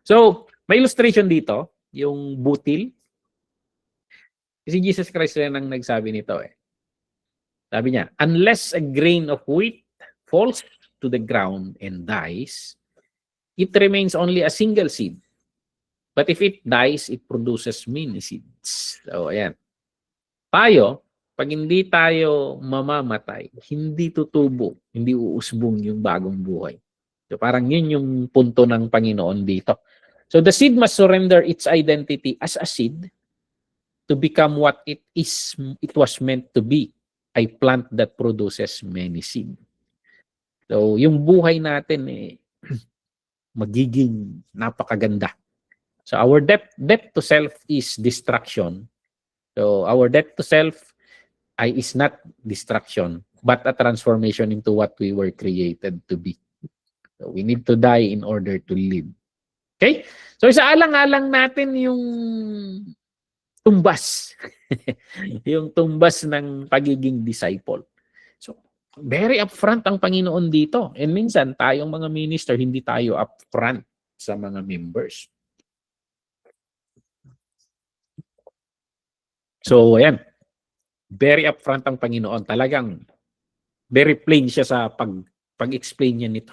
[SPEAKER 1] So, may illustration dito, yung butil. Kasi Jesus Christ rin ang nagsabi nito . Sabi niya, unless a grain of wheat falls to the ground and dies, it remains only a single seed. But if it dies, it produces many seeds. So, ayan. Tayo, pag hindi tayo mamamatay, hindi tutubo, hindi uusbong yung bagong buhay. So, parang yun yung punto ng Panginoon dito. So, the seed must surrender its identity as a seed to become what it was meant to be, a plant that produces many seed. So, yung buhay natin magiging napakaganda. So, our death to self is destruction. So, our death to self is not destruction, but a transformation into what we were created to be. So, we need to die in order to live. Okay? So, isaalang-alang natin yung tumbas. Yung tumbas ng pagiging disciple. So, very upfront ang Panginoon dito. And minsan, tayong mga minister, hindi tayo upfront sa mga members. So, ayan. Very upfront ang Panginoon. Talagang very plain siya sa pag-explain niya nito.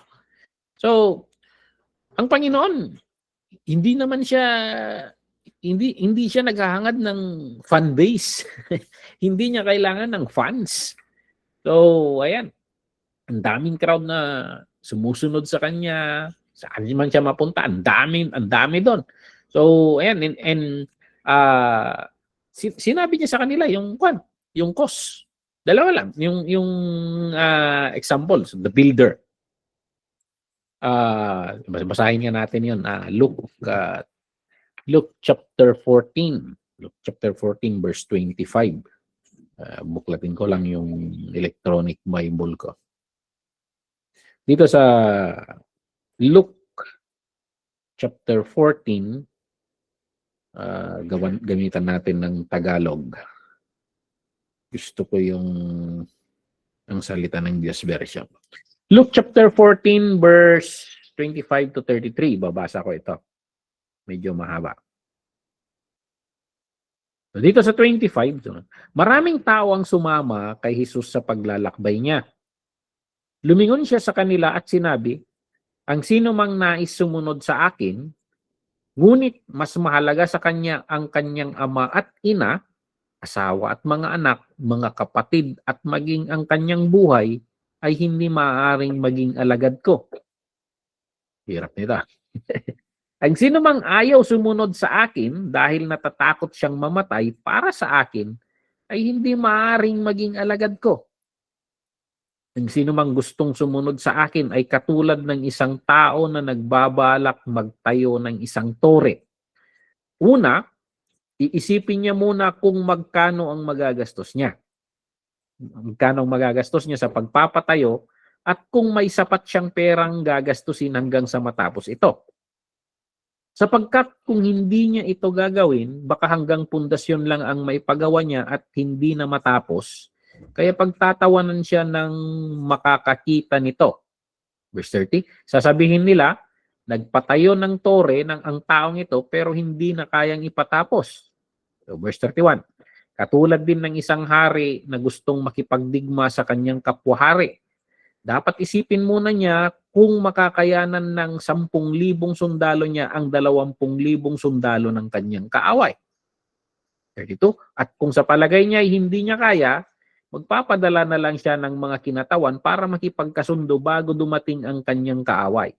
[SPEAKER 1] So, ang Panginoon, hindi naman siya hindi siya naghahangad ng fan base. Hindi niya kailangan ng fans. So, ayan. Ang daming crowd na sumusunod sa kanya. Saan man siya mapunta, ang dami doon. So, ayan. And sinabi niya sa kanila yung cause. Dalawa lang. Yung example, so the builder. Basahin nga natin yun. Luke chapter 14. Luke chapter 14 verse 25. Buklatin ko lang yung electronic Bible ko. Dito sa Luke chapter 14, gamitan natin ng Tagalog. Gusto ko ang salita ng Diyos version. Luke chapter 14 verse 25 to 33. Babasa ko ito. Medyo mahaba. So dito sa 25, maraming tao ang sumama kay Jesus sa paglalakbay niya. Lumingon siya sa kanila at sinabi, ang sino mang nais sumunod sa akin, ngunit mas mahalaga sa kanya ang kanyang ama at ina, asawa at mga anak, mga kapatid at maging ang kanyang buhay, ay hindi maaaring maging alagad ko. Hirap nito. Ang sino mang ayaw sumunod sa akin dahil natatakot siyang mamatay para sa akin, ay hindi maaaring maging alagad ko. Ang sino mang gustong sumunod sa akin ay katulad ng isang tao na nagbabalak magtayo ng isang tore. Una, iisipin niya muna kung magkano ang magagastos niya. Magkano ang magagastos niya sa pagpapatayo at kung may sapat siyang perang gagastusin hanggang sa matapos ito. Sapagkat kung hindi niya ito gagawin, baka hanggang pundasyon lang ang may pagawa niya at hindi na matapos. Kaya pagtatawanan siya ng makakakita nito. Verse 30, sasabihin nila, nagpatayo ng tore ng ang taong ito pero hindi na kayang ipatapos. So, verse 31, katulad din ng isang hari na gustong makipagdigma sa kanyang kapwa-hari. Dapat isipin muna niya kung makakayanan ng 10,000 sundalo niya ang 20,000 sundalo ng kanyang kaaway. 32. At kung sa palagay niya ay hindi niya kaya, magpapadala na lang siya ng mga kinatawan para makipagkasundo bago dumating ang kanyang kaaway.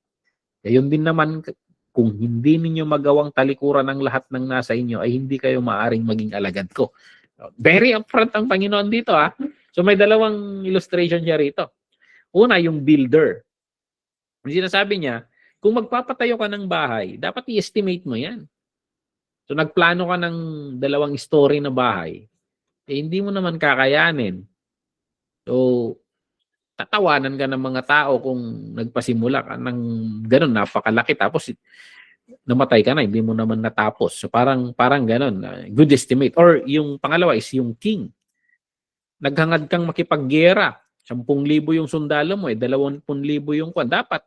[SPEAKER 1] Gayon din naman, kung hindi ninyo magawang talikuran ang lahat ng nasa inyo, ay hindi kayo maaring maging alagad ko. Very upfront ang Panginoon dito. So may dalawang illustration siya rito. Una, yung builder. Sinasabi niya, kung magpapatayo ka ng bahay, dapat i-estimate mo yan. So nagplano ka ng 2 story na bahay, hindi mo naman kakayanin. So, tatawanan ka ng mga tao kung nagpasimula ka ng ganun, napakalaki, tapos namatay ka na, hindi mo naman natapos. So parang ganun, good estimate. Or yung pangalawa is yung king. Naghangad kang makipaggera. 10,000 yung sundalo mo, 20,000 yung kwan. Dapat,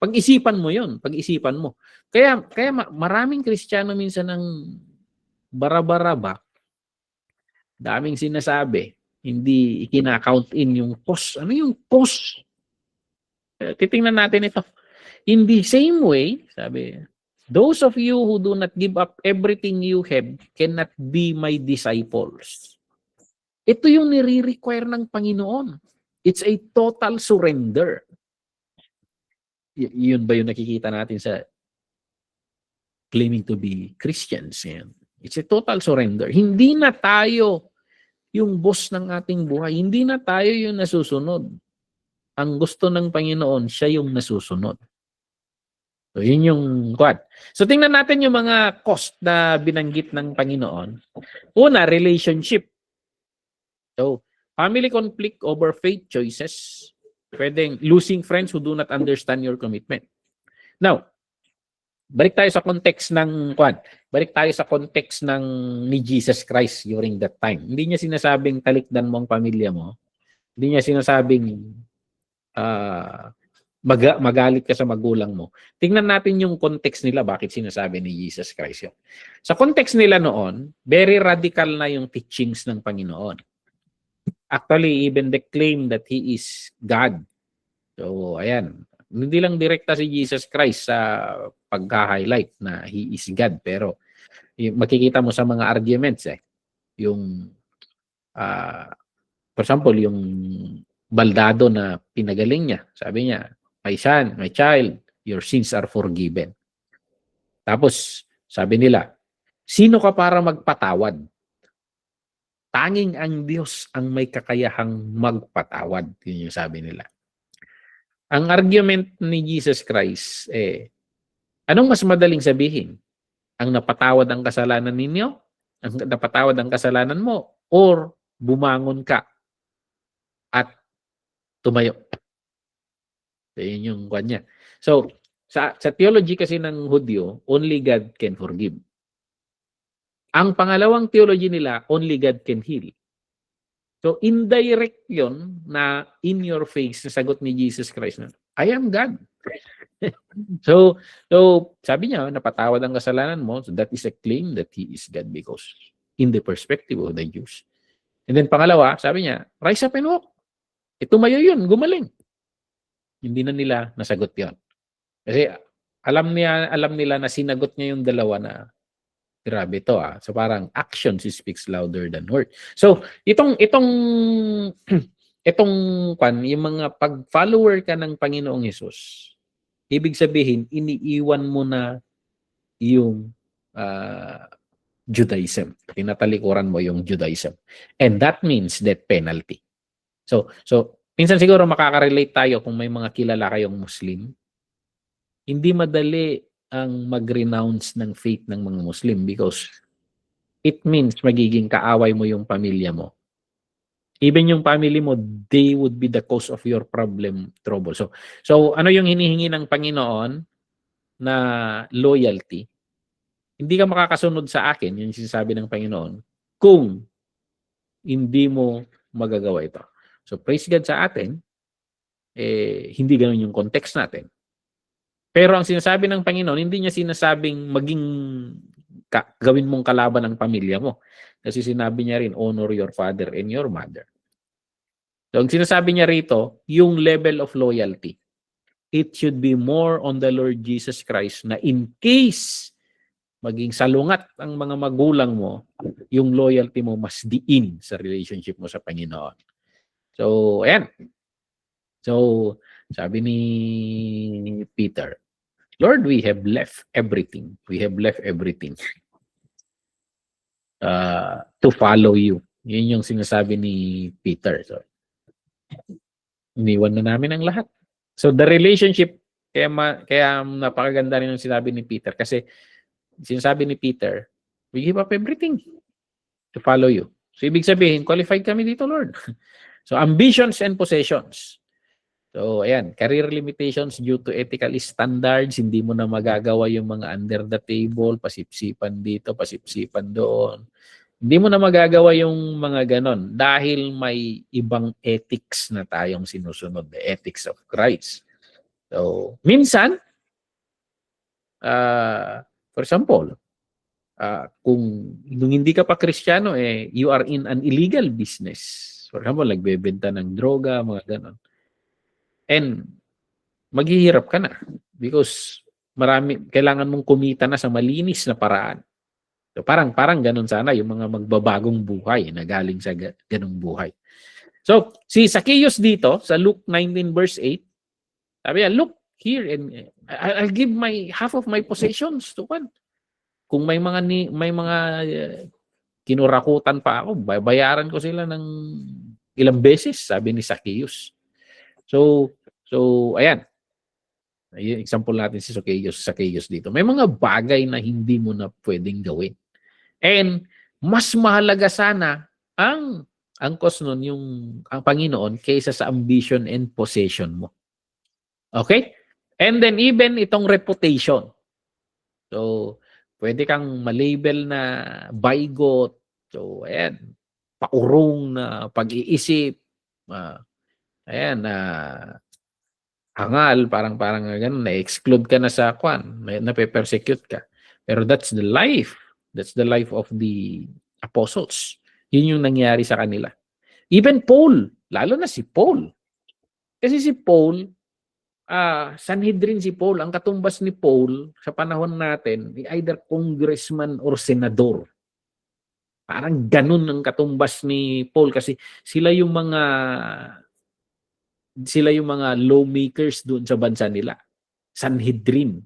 [SPEAKER 1] pag-isipan mo yun. Pag-isipan mo. Kaya maraming Kristiyano minsan ang bara-baraba, daming sinasabi, hindi ikina-count in yung cost. Ano yung cost? Titingnan natin ito. In the same way, sabi, those of you who do not give up everything you have cannot be my disciples. Ito yung nire-require ng Panginoon. It's a total surrender. Yun ba yung nakikita natin sa claiming to be Christians? Yan. It's a total surrender. Hindi na tayo yung boss ng ating buhay. Hindi na tayo yung nasusunod. Ang gusto ng Panginoon, siya yung nasusunod. So, yun yung quad. So, tingnan natin yung mga cost na binanggit ng Panginoon. Una, relationship. So, family conflict over faith choices. Pwedeng losing friends who do not understand your commitment. Now, balik tayo sa context ng quad. Balik tayo sa context ng ni Jesus Christ during that time. Hindi niya sinasabing talikdan mo ang pamilya mo. Hindi niya sinasabing magalit ka sa magulang mo. Tingnan natin yung context nila bakit sinasabi ni Jesus Christ yun. Sa context nila noon, very radical na yung teachings ng Panginoon. Actually, even the claim that He is God. So, ayan. Hindi lang direkta si Jesus Christ sa pagka-highlight na He is God. Pero, makikita mo sa mga arguments yung, for example, yung baldado na pinagaling niya. Sabi niya, my son, my child, your sins are forgiven. Tapos, sabi nila, sino ka para magpatawad? Tanging ang Diyos ang may kakayahang magpatawad. Yun yung sabi nila. Ang argument ni Jesus Christ, anong mas madaling sabihin? Ang napatawad ang kasalanan ninyo? Ang napatawad ang kasalanan mo? Or bumangon ka at tumayo? So, yun yung kanya. So, sa theology kasi ng Hudyo, only God can forgive. Ang pangalawang theology nila, only God can heal. So, indirect yun na in your face na sagot ni Jesus Christ na, I am God. so, sabi niya, napatawad ang kasalanan mo. So, that is a claim that He is God because in the perspective of the Jews. And then pangalawa, sabi niya, rise up and walk. Tumayo yun, gumaling. Hindi na nila nasagot yon. Kasi alam nila na sinagot niya yung dalawa na grabe to So parang action speaks louder than word. So itong yung mga pag-follower ka ng Panginoong Hesus, ibig sabihin iniiwan mo na yung Judaism. Tinatalikuran mo yung Judaism. And that means death penalty. So minsan siguro makaka-relate tayo kung may mga kilala kayong Muslim. Hindi madali ang mag-renounce ng faith ng mga Muslim because it means magiging kaaway mo yung pamilya mo. Even yung family mo, they would be the cause of your problem, trouble. So ano yung hinihingi ng Panginoon na loyalty? Hindi ka makakasunod sa akin, yung sinasabi ng Panginoon, kung hindi mo magagawa ito. So praise God sa atin, hindi ganun yung context natin. Pero ang sinasabi ng Panginoon, hindi niya sinasabing gawin mong kalaban ng pamilya mo. Kasi sinabi niya rin, honor your father and your mother. So ang sinasabi niya rito, yung level of loyalty, it should be more on the Lord Jesus Christ na in case maging salungat ang mga magulang mo, yung loyalty mo mas diin sa relationship mo sa Panginoon. So, ayan. So, sabi ni Peter, Lord, we have left everything. We have left everything to follow you. Yun yung sinasabi ni Peter. So, iniwan na namin ang lahat. So, the relationship, kaya napakaganda rin yung sinabi ni Peter. Kasi, sinasabi ni Peter, we give up everything to follow you. So, ibig sabihin, qualified kami dito, Lord. So, ambitions and possessions. So, ayan, career limitations due to ethical standards, hindi mo na magagawa yung mga under the table, pasipsipan dito, pasipsipan doon. Hindi mo na magagawa yung mga ganon dahil may ibang ethics na tayong sinusunod, the ethics of Christ. So, minsan, for example, kung hindi ka pa Kristiyano, you are in an illegal business. For example, nagbebenta ng droga, mga ganon. And maghihirap ka na because kailangan mong kumita na sa malinis na paraan. So parang ganun sana yung mga magbabagong buhay na galing sa ganung buhay. So si Zacchaeus dito sa Luke 19 verse 8, sabi niya, look here and I'll give my half of my possessions to one. Kung may mga kinurakutan pa ako, bayaran ko sila ng ilang beses, sabi ni Zacchaeus. So ayan. Yung example natin si Zacchaeus dito. May mga bagay na hindi mo na pwedeng gawin. And mas mahalaga sana ang cause nun ang Panginoon kaysa sa ambition and possession mo. Okay? And then even itong reputation. So, pwede kang malabel na bigot. So, ayan, paurong na pag-iisip. Ayan, hangal, parang ganun, na-exclude ka na sa kwan, nape-persecute ka. Pero that's the life. That's the life of the apostles. Yun yung nangyari sa kanila. Even Paul, lalo na si Paul. Kasi si Paul, Sanhedrin si Paul, ang katumbas ni Paul sa panahon natin, either congressman or senador. Parang ganun ang katumbas ni Paul kasi sila yung mga lawmakers doon sa bansa nila. Sanhedrin.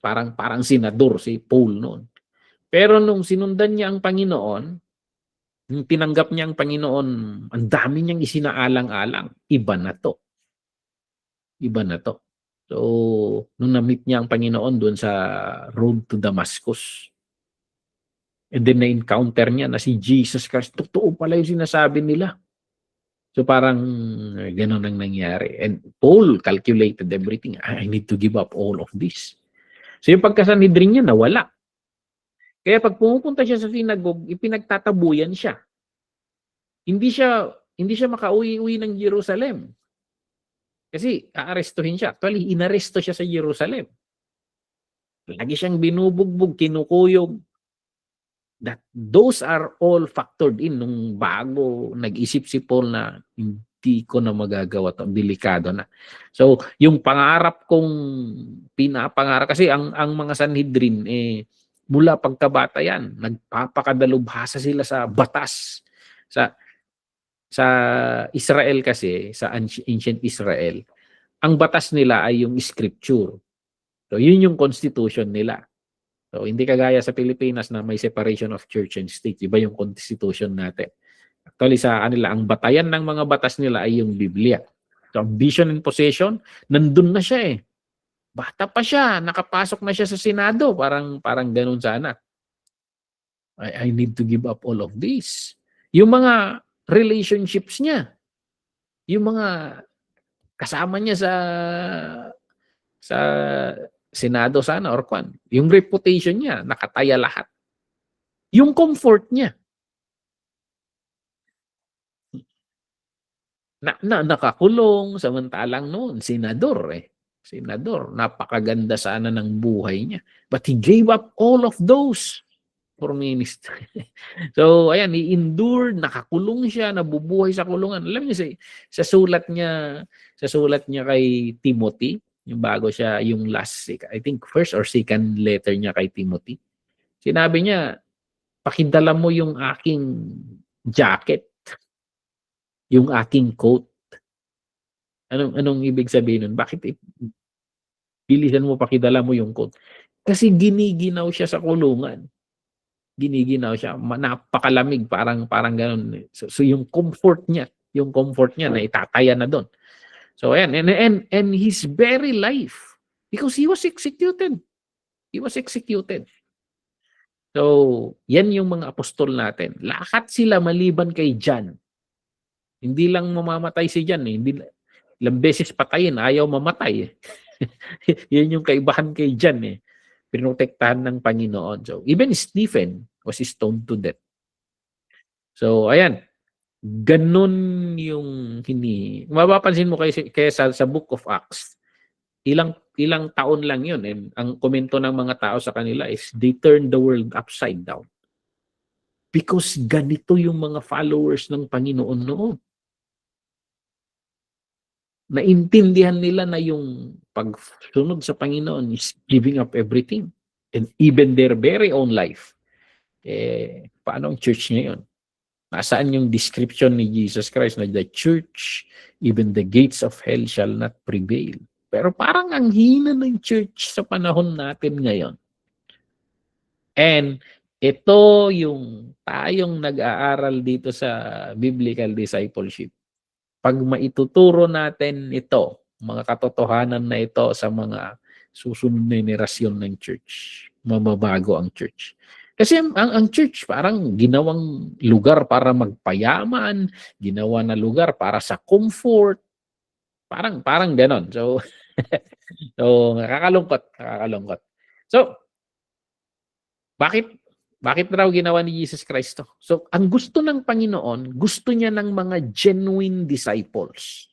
[SPEAKER 1] Parang senador si Paul noon. Pero nung sinundan niya ang Panginoon, nung tinanggap niya ang Panginoon, ang dami niyang isinaalang-alang. Iba na to. So, nung na-meet niya ang Panginoon doon sa road to Damascus, and then na-encounter niya na si Jesus Christ, totoo pala yung sinasabi nila. So parang gano'n ang nangyari. And Paul calculated everything. I need to give up all of this. So yung pagkasanhedrin niya, nawala. Kaya pag pumupunta siya sa synagogue, ipinagtatabuyan siya. Hindi siya makauwi-uwi ng Jerusalem. Kasi aarestuhin siya. Actually, inaresto siya sa Jerusalem. Lagi siyang binubugbog, kinukuyog. Those are all factored in nung bago nag-isip si Paul na hindi ko na magagawa ito. Delikado na. So, yung pangarap kong pinapangarap, kasi ang mga Sanhedrin, mula pagkabata yan, nagpapakadalubhasa sila sa batas. Sa Israel kasi, sa ancient Israel, ang batas nila ay yung scripture. So, yun yung constitution nila. So, hindi kagaya sa Pilipinas na may separation of church and state. Iba yung constitution natin. Actually, sa kanila, ang batayan ng mga batas nila ay yung Biblia. So, ambition and possession, nandun na siya eh. Bata pa siya, nakapasok na siya sa Senado. Parang ganun sana. I need to give up all of this. Yung mga relationships niya, yung mga kasama niya sa Senado sana or kwan, yung reputation niya, nakataya lahat. Yung comfort niya, nakakulong, samantalang noon, senador eh. Senador, napakaganda sana ng buhay niya. But he gave up all of those for ministry. So, ayan, he endured, nakakulong siya, nabubuhay sa kulungan. Alam niyo, sa sulat niya kay Timothy, yung bago siya, yung last, I think first or second letter niya kay Timothy, sinabi niya, pakidala mo yung aking jacket, yung aking coat. Anong ibig sabihin nun? Bakit bilisan mo pakidala mo yung coat? Kasi giniginaw siya sa kulungan. Giniginaw siya, napakalamig, parang ganun. So yung comfort niya na itataya na doon. So ayan, and his very life, because he was executed. He was executed. So, yan yung mga apostol natin. Lahat sila maliban kay John. Hindi lang mamamatay si John eh. Ilang beses patayin, ayaw mamatay eh. Yan yung kaibahan kay John eh. Pinotektahan ng Panginoon. So, even Stephen was stoned to death. So, ayan. Ganun yung mapapansin mo kaya sa Book of Acts, ilang taon lang yun. And ang komento ng mga tao sa kanila is they turned the world upside down. Because ganito yung mga followers ng Panginoon noon. naintindihan nila na yung pagsunod sa Panginoon is giving up everything and even their very own life. Paano ang church ngayon? Nasaan yung description ni Jesus Christ na the church, even the gates of hell shall not prevail? Pero parang ang hina ng church sa panahon natin ngayon. And ito yung tayong nag-aaral dito sa biblical discipleship. Pag maituturo natin ito, mga katotohanan na ito sa mga susunod na henerasyon ng church, mababago ang church. Kasi ang church parang ginawang lugar para magpayaman, ginawa na lugar para sa comfort. Parang ganon. So nakakalungkot. So bakit raw ginawa ni Jesus Christ to? So ang gusto ng Panginoon, gusto niya ng mga genuine disciples.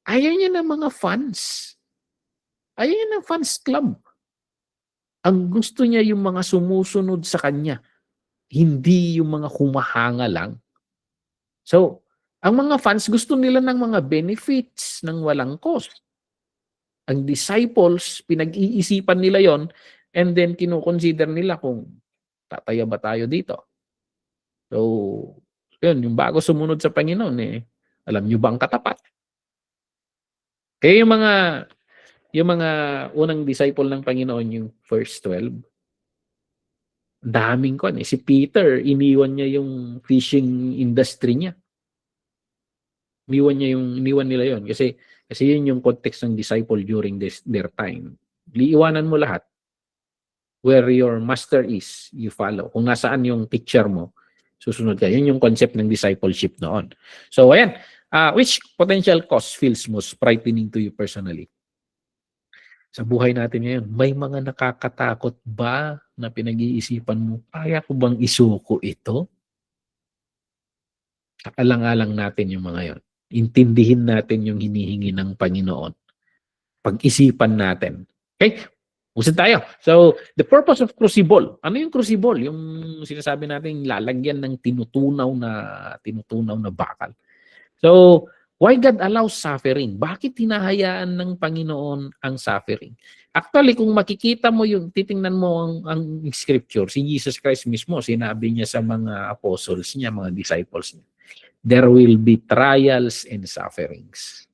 [SPEAKER 1] Ayaw niya ng mga fans. Ayaw niya ng fans club. Ang gusto niya yung mga sumusunod sa kanya. Hindi yung mga humahanga lang. So, ang mga fans gusto nila ng mga benefits ng walang cost. Ang disciples, pinag-iisipan nila yon and then kinukonsider nila kung tataya ba tayo dito. So, yun, yung bago sumunod sa Panginoon, alam nyo ba ang katapat? Kaya yung mga unang disciple ng Panginoon, yung first 12, daming kon. Si Peter, iniwan niya yung fishing industry niya. Iniwan nila yon kasi yun yung context ng disciple during their time. Iiwanan mo lahat. Where your master is, you follow. Kung nasaan yung teacher mo, susunod ka. Yun yung concept ng discipleship noon. So, ayan. Which potential cause feels most frightening to you personally? Sa buhay natin ngayon, may mga nakakatakot ba na pinag-iisipan mo, kaya ko bang isuko ito? Alang-alang natin yung mga yon. Intindihin natin yung hinihingi ng Panginoon. Pag-isipan natin. Okay? Usin tayo. So, the purpose of crucible. Ano yung crucible? Yung sinasabi natin, lalagyan ng tinutunaw na bakal. So, why God allows suffering? Bakit hinahayaan ng Panginoon ang suffering? Actually, kung makikita mo titingnan mo ang scripture, si Jesus Christ mismo, sinabi niya sa mga apostles niya, mga disciples niya, there will be trials and sufferings.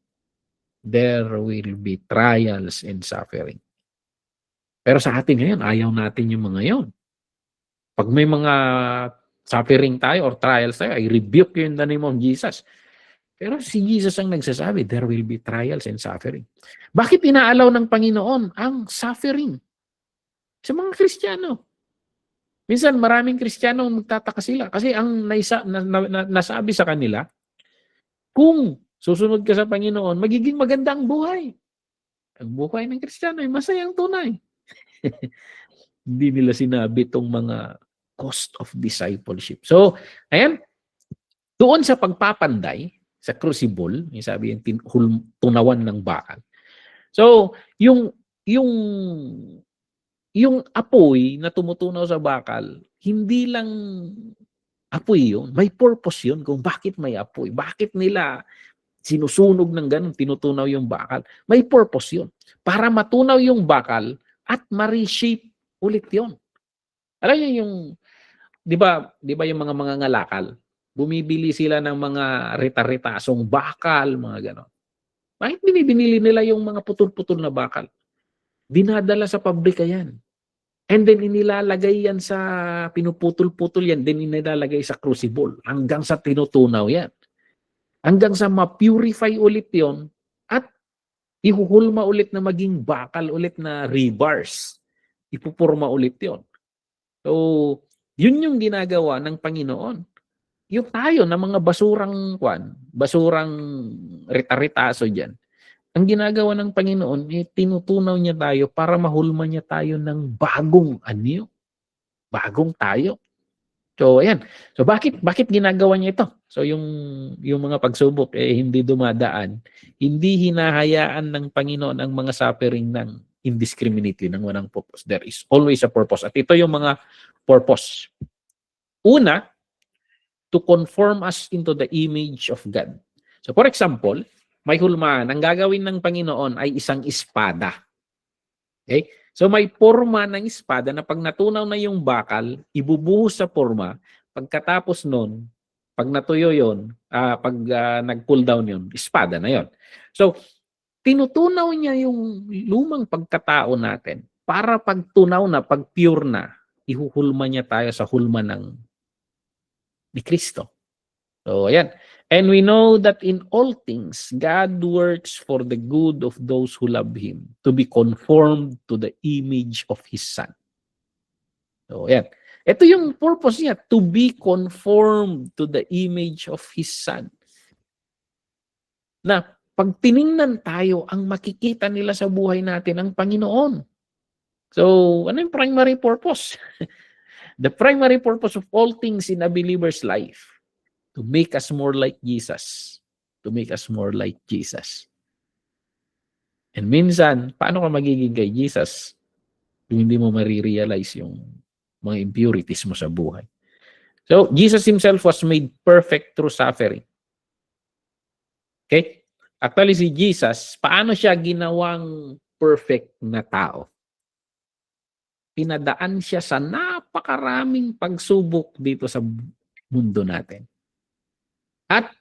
[SPEAKER 1] There will be trials and suffering. Pero sa atin ngayon, ayaw natin yung mga yon. Pag may mga suffering tayo or trials tayo, I rebuke you in the name of Jesus. Pero si Jesus ang nagsasabi, there will be trials and suffering. Bakit inaalaw ng Panginoon ang suffering sa mga Kristiyano? Minsan maraming Kristiyano magtataka sila kasi ang nasabi sa kanila, kung susunod ka sa Panginoon, magiging maganda ang buhay. Ang buhay ng Kristiyano ay masayang tunay. Hindi nila sinabi itong mga cost of discipleship. So, ayan, doon sa pagpapanday, sa crucible, yung sabi yung tunawan ng bakal. So, yung apoy na tumutunaw sa bakal, hindi lang apoy yun. May purpose yun kung bakit may apoy. Bakit nila sinusunog ng ganun, tinutunaw yung bakal. May purpose yun. Para matunaw yung bakal at ma-reshape ulit yun. Alam niyo yung, di ba yung mga ngalakal? Bumibili sila ng mga rita-ritasong bakal, mga gano'n. Bakit binibinili nila yung mga putol-putol na bakal? Dinadala sa pabrika yan. And then inilalagay yan sa pinuputol-putol yan, then inilalagay sa crucible hanggang sa tinutunaw yan. Hanggang sa ma-purify ulit yon at ihuhulma ulit na maging bakal ulit na rebars. Ipupurma ulit yon. So, yun yung ginagawa ng Panginoon. Yung tayo na mga basurang rita-ritaso dyan, ang ginagawa ng Panginoon, tinutunaw niya tayo para mahulma niya tayo ng bagong anyo. Bagong tayo. So, ayan. So, bakit ginagawa niya ito? So, yung mga pagsubok, hindi dumadaan. Hindi hinahayaan ng Panginoon ang mga suffering ng indiscriminately, ng walang purpose. There is always a purpose. At ito yung mga purpose. Una, to conform us into the image of God. So, for example, may hulmahan. Ang gagawin ng Panginoon ay isang espada. Okay? So may porma ng espada na pag natunaw na yung bakal, ibubuhos sa porma. Pagkatapos nun, pag natuyo yun, nag-cool down yun, espada na yun. So, tinutunaw niya yung lumang pagkatao natin para pag tunaw na, pag pure na, ihuhulma niya tayo sa hulma ni Kristo. So, ayan. And we know that in all things, God works for the good of those who love Him, to be conformed to the image of His Son. So, ayan. Ito yung purpose niya, to be conformed to the image of His Son. Na, pag tiningnan tayo, ang makikita nila sa buhay natin ang Panginoon. So, ano yung primary purpose? The primary purpose of all things in a believer's life, to make us more like Jesus. To make us more like Jesus. And minsan, paano ka magiging kay Jesus kung hindi mo marirealize yung mga impurities mo sa buhay? So, Jesus Himself was made perfect through suffering. Okay? Actually, si Jesus, paano siya ginawang perfect na tao? Pinadaan siya sa napakaraming pagsubok dito sa mundo natin. At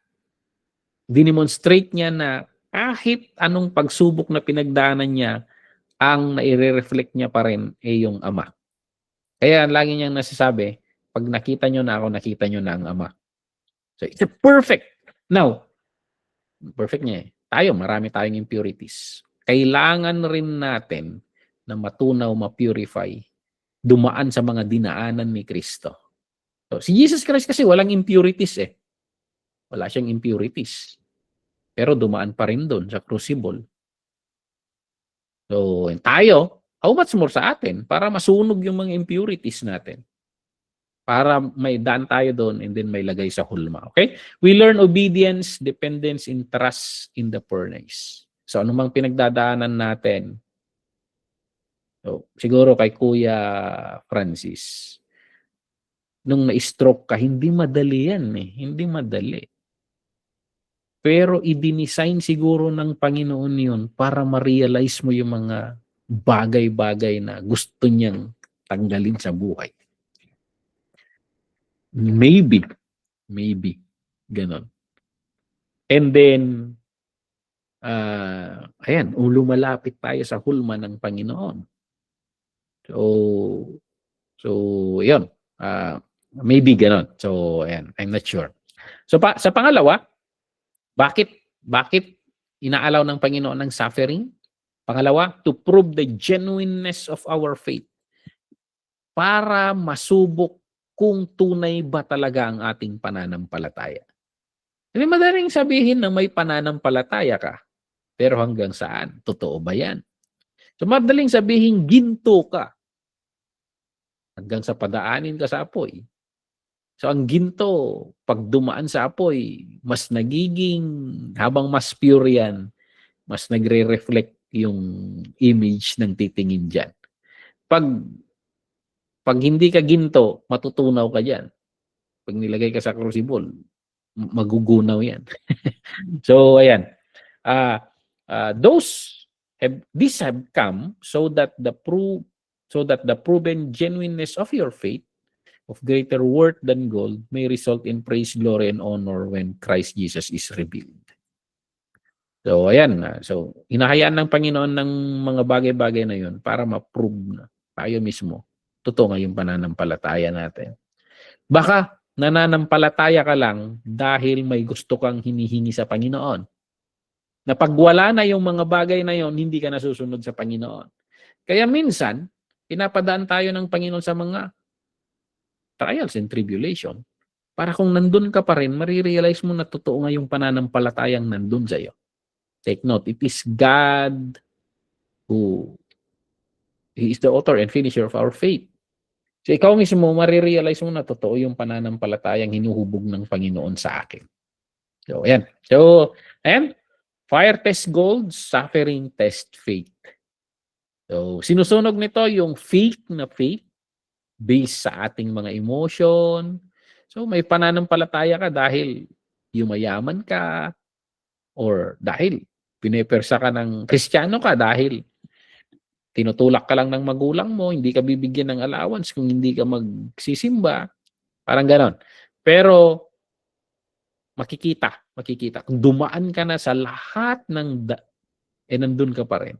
[SPEAKER 1] dinemonstrate niya na kahit anong pagsubok na pinagdaanan niya, ang nai-reflect niya pa rin ay yung Ama. Kaya lagi niyang nasasabi, pag nakita niyo na ako, nakita niyo na ang Ama. So it's a perfect. Now, perfect niya eh. Tayo, marami tayong impurities. Kailangan rin natin na matunaw, ma-purify, dumaan sa mga dinaanan ni Kristo. So, si Jesus Christ kasi walang impurities eh. Wala siyang impurities. Pero dumaan pa rin doon sa crucible. So, tayo, how much more sa atin para masunog yung mga impurities natin. Para may daan tayo doon and then may lagay sa hulma. Okay? We learn obedience, dependence, and trust in the furnace. So, anumang pinagdadaanan natin, so, siguro kay Kuya Francis, nung na-stroke ka, hindi madali yan eh. Hindi madali. Pero i-design siguro ng Panginoon yun para ma-realize mo yung mga bagay-bagay na gusto niyang tanggalin sa buhay. Maybe. Ganon. And then, ayan, lumalapit tayo sa hulma ng Panginoon. So yun. Maybe ganon. So, ayan, I'm not sure. So, sa pangalawa, bakit inaalaw ng Panginoon ng suffering? Pangalawa, to prove the genuineness of our faith. Para masubok kung tunay ba talaga ang ating pananampalataya. Hindi madaling sabihin na may pananampalataya ka, pero hanggang saan? Totoo ba yan? So madaling sabihin ginto ka, hanggang sa padaanin ka sa apoy. So ang ginto, pag dumaan sa apoy, mas nagiging, habang mas pure yan, mas nagre-reflect yung image ng titingin dyan. Pag hindi ka ginto, matutunaw ka dyan. Pag nilagay ka sa crucible, magugunaw yan. So ayan. These have come so that the proven genuineness of your faith, of greater worth than gold, may result in praise, glory, and honor when Christ Jesus is revealed. So, ayan. So, hinahayaan ng Panginoon ng mga bagay-bagay na yun para ma-prove na tayo mismo. Totoo nga yung pananampalataya natin. Baka nananampalataya ka lang dahil may gusto kang hinihingi sa Panginoon. Na pag wala na yung mga bagay na yun, hindi ka nasusunod sa Panginoon. Kaya minsan, pinapadaan tayo ng Panginoon sa mga trials and tribulation para kung nandun ka pa rin, marirealize mo na totoo nga yung pananampalatayang nandun sa'yo. Take note, it is God who He is the author and finisher of our faith. So ikaw mismo, marirealize mo na totoo yung pananampalatayang hinuhubog ng Panginoon sa akin. So, ayan. So, ayan. Fire test gold, suffering test faith. So, sinusunog nito yung fake na faith based sa ating mga emotion. So, may pananampalataya ka dahil yumayaman ka, or dahil pinepersa ka ng Kristiyano ka dahil tinutulak ka lang ng magulang mo, hindi ka bibigyan ng allowance kung hindi ka magsisimba, parang ganon. Pero makikita. Kung dumaan ka na sa lahat ng nandun ka pa rin.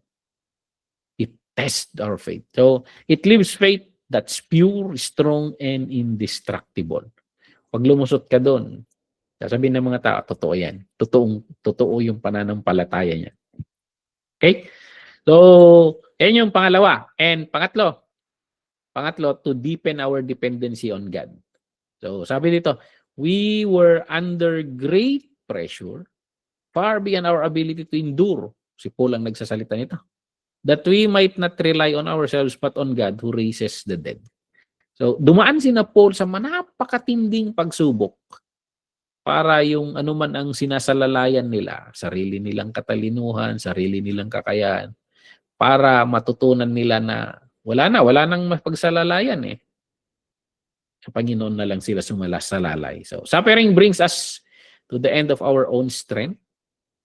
[SPEAKER 1] It tests our faith. So, it leaves faith that's pure, strong, and indestructible. Pag lumusot ka doon, sasabihin ng mga tao, totoo yan. Totoo yung pananampalataya niya. Okay? So, yan yung pangalawa. And pangatlo, to deepen our dependency on God. So, sabi dito, we were under great pressure, far beyond our ability to endure. Si Paul ang nagsasalita nito. That we might not rely on ourselves but on God who raises the dead. So, dumaan si na Paul sa napakatinding pagsubok para yung anuman ang sinasalalayan nila, sarili nilang katalinuhan, sarili nilang kakayahan, para matutunan nila na wala nang mapagsalalayan eh. Sa Panginoon na lang sila sumasalalay. So, suffering brings us to the end of our own strength.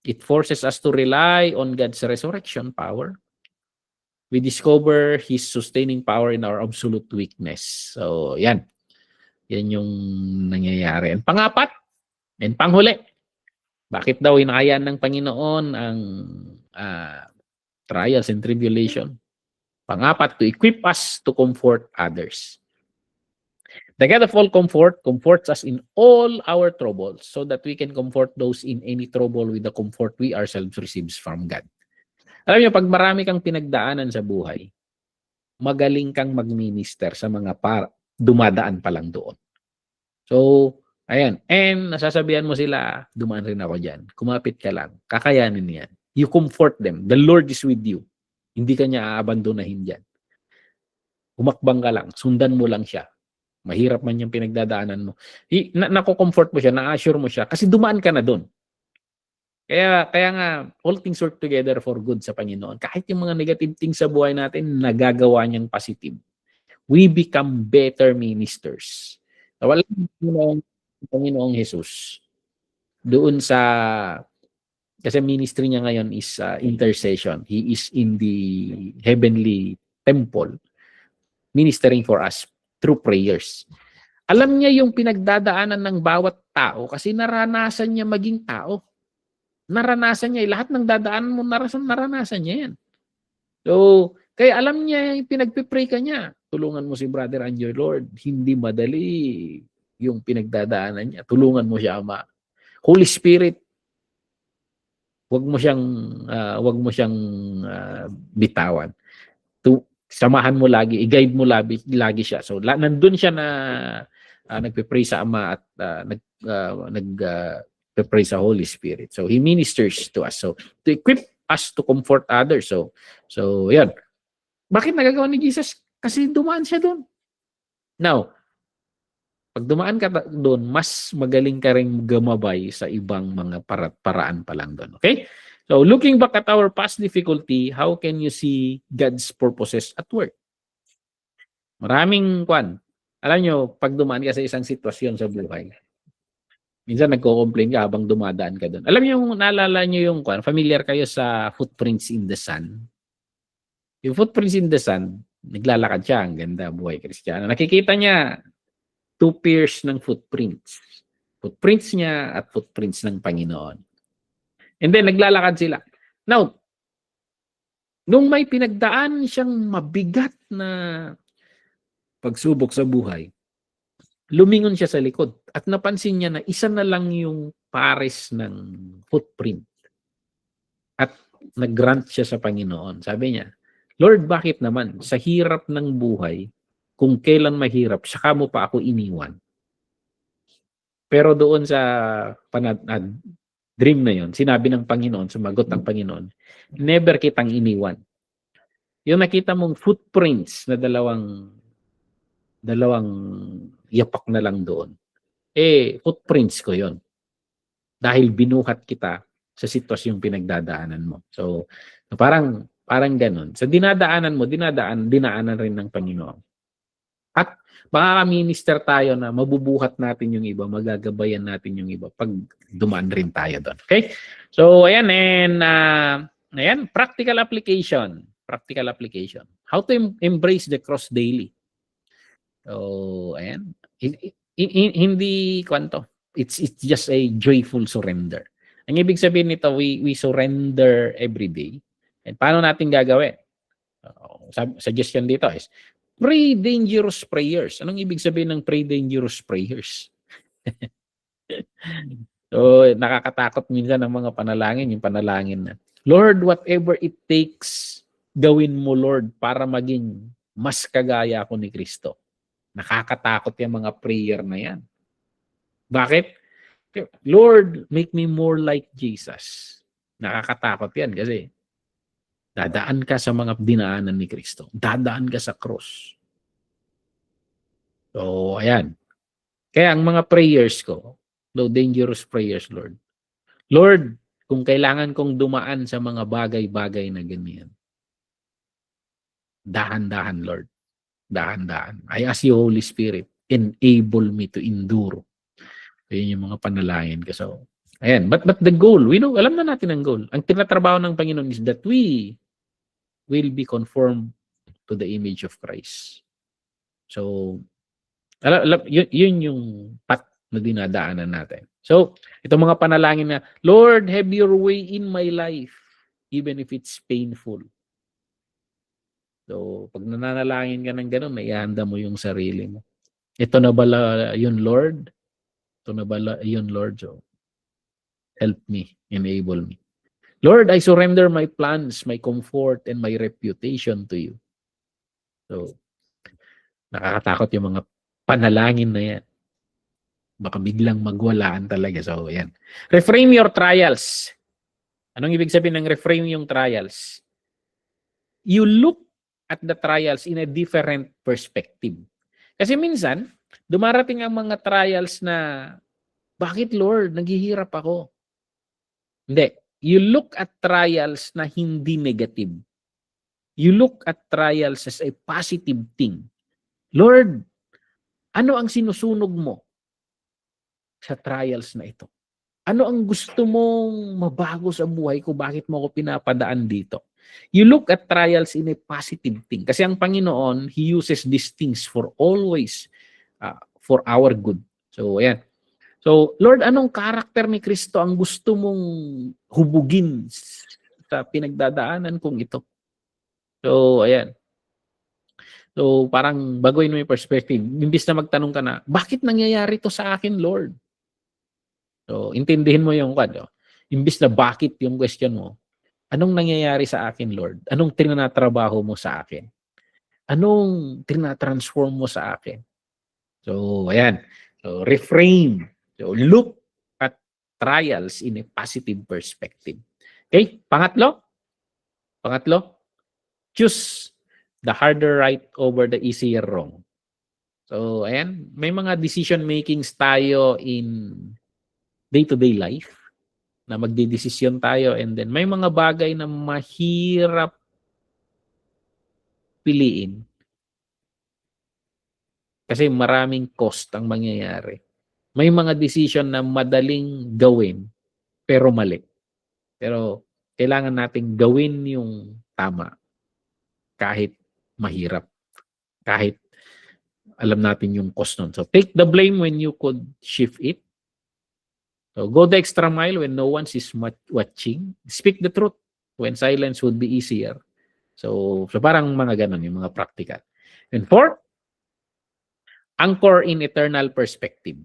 [SPEAKER 1] It forces us to rely on God's resurrection power. We discover His sustaining power in our absolute weakness. So, yan. Yan yung nangyayari. And pangapat, and panghuli, bakit daw hinahayaan ng Panginoon ang trials and tribulation? Pangapat, to equip us to comfort others. The God of all comfort comforts us in all our troubles so that we can comfort those in any trouble with the comfort we ourselves receives from God. Alam niyo, pag marami kang pinagdaanan sa buhay, magaling kang mag-minister sa mga dumadaan pa lang doon. So, ayan. And nasasabihan mo sila, dumaan rin ako dyan. Kumapit ka lang. Kakayanin yan. You comfort them. The Lord is with you. Hindi ka niya aabandonahin dyan. Humakbang ka lang. Sundan mo lang siya. Mahirap man yung pinagdadaanan mo. Nako-comfort mo siya, na-assure mo siya, kasi dumaan ka na doon. Kaya nga, all things work together for good sa Panginoon. Kahit yung mga negative things sa buhay natin, nagagawa niyang positive. We become better ministers. Wala ng Panginoong Jesus doon sa, kasi ministry niya ngayon is intercession. He is in the heavenly temple ministering for us through prayers. Alam niya yung pinagdadaanan ng bawat tao kasi naranasan niya maging tao. Naranasan niya. Lahat ng dadaanan mo, naranasan niya yan. So, kaya alam niya yung pinagpipray ka niya. Tulungan mo si Brother Anjoy, Lord. Hindi madali yung pinagdadaanan niya. Tulungan mo siya, Ama. Holy Spirit, wag mo siyang bitawan. Samahan mo lagi, i-guide mo lagi siya. So nandun siya na nagpe-pray sa Ama at nagpe-pray sa Holy Spirit. So He ministers to us. So to equip us to comfort others. So yan. Bakit nagagawa ni Jesus? Kasi dumaan siya doon. Now, pag dumaan ka doon, mas magaling ka rin gumabay sa ibang mga paraan pa lang doon. Okay? So, looking back at our past difficulty, how can you see God's purposes at work? Maraming alam nyo, pag dumaan ka sa isang sitwasyon sa buhay, minsan nagko-complain ka habang dumadaan ka doon. Alam nyo, naalala nyo yung familiar kayo sa footprints in the sun? Yung footprints in the sun, naglalakad siya, ang ganda, buhay Kristiyano. Nakikita niya 2 pairs ng footprints. Footprints niya at footprints ng Panginoon. And then, naglalakad sila. Now, nung may pinagdaan siyang mabigat na pagsubok sa buhay, lumingon siya sa likod at napansin niya na isa na lang yung pares ng footprint. At nag-grant siya sa Panginoon. Sabi niya, Lord, bakit naman sa hirap ng buhay, kung kailan mahirap, saka mo pa ako iniwan? Pero doon sa dream na yon, sinabi ng Panginoon, sumagot ng Panginoon, never kitang iniwan. Yung nakita mong footprints na dalawang yapak na lang doon, footprints ko yon. Dahil binuhat kita sa sitwasyong pinagdadaanan mo. So parang ganun. Sa dinaanan rin ng Panginoon. At makaka-minister tayo na mabubuhat natin yung iba, magagabayan natin yung iba pag dumaan rin tayo doon. Okay? So, ayan, and ayan, practical application. Practical application. How to embrace the cross daily. So, ayan. Hindi kwanto. It's just a joyful surrender. Ang ibig sabihin nito, we surrender every day. And paano natin gagawin? Suggestion dito is pray dangerous prayers. Anong ibig sabihin ng pray dangerous prayers? So, nakakatakot minsan ang mga panalangin, yung panalangin na, Lord, whatever it takes, gawin mo, Lord, para maging mas kagaya ako ni Kristo. Nakakatakot yung mga prayer na yan. Bakit? Lord, make me more like Jesus. Nakakatakot yan kasi dadaan ka sa mga dinaanan ni Kristo. Dadaan ka sa cross. So, ayan. Kaya ang mga prayers ko, no dangerous prayers, Lord. Lord, kung kailangan kong dumaan sa mga bagay-bagay na ganyan, dahan-dahan, Lord. Dahan-dahan. I ask you, Holy Spirit, enable me to endure. Ayun yung mga panalangin ko. So, ayan. But the goal, we know, alam na natin ang goal. Ang tinatrabaho ng Panginoon is that we will be conformed to the image of Christ. So, yun yung path na dinadaanan natin. So, itong mga panalangin na, Lord, have your way in my life, even if it's painful. So, pag nananalangin ka ng ganun, naihanda mo yung sarili mo. Ito na bala yun, Lord? Ito na bala yun, Lord? So, help me, enable me. Lord, I surrender my plans, my comfort, and my reputation to you. So, nakakatakot yung mga panalangin na yan. Baka biglang magwalaan talaga. So, ayan. Reframe your trials. Anong ibig sabihin ng reframe yung trials? You look at the trials in a different perspective. Kasi minsan, dumarating ang mga trials na, bakit Lord, naghihirap ako? Hindi. You look at trials na hindi negative. You look at trials as a positive thing. Lord, ano ang sinusunog mo sa trials na ito? Ano ang gusto mong mabago sa buhay ko? Bakit mo ako pinapadaan dito? You look at trials in a positive thing. Kasi ang Panginoon, He uses these things for always, for our good. So, ayan. So, Lord, anong karakter ni Kristo ang gusto mong hubugin sa pinagdadaanan kong ito? So, ayan. So, parang baguhin mo yung perspective. Imbis na magtanong ka na, bakit nangyayari to sa akin, Lord? So, intindihin mo yung kwad. Imbis na bakit yung question mo, anong nangyayari sa akin, Lord? Anong tinatrabaho mo sa akin? Anong tinatransform mo sa akin? So, ayan. So, reframe. So, look at trials in a positive perspective. Okay? Pangatlo, choose the harder right over the easier wrong. So, ayan. May mga decision makings tayo in day-to-day life na magdidesisyon tayo, and then may mga bagay na mahirap piliin kasi maraming cost ang mangyayari. May mga decision na madaling gawin pero mali. Pero kailangan nating gawin yung tama kahit mahirap. Kahit alam natin yung cost nun. So take the blame when you could shift it. So go the extra mile when no one is watching. Speak the truth when silence would be easier. So parang mga ganun, yung mga practical. And fourth, anchor in eternal perspective.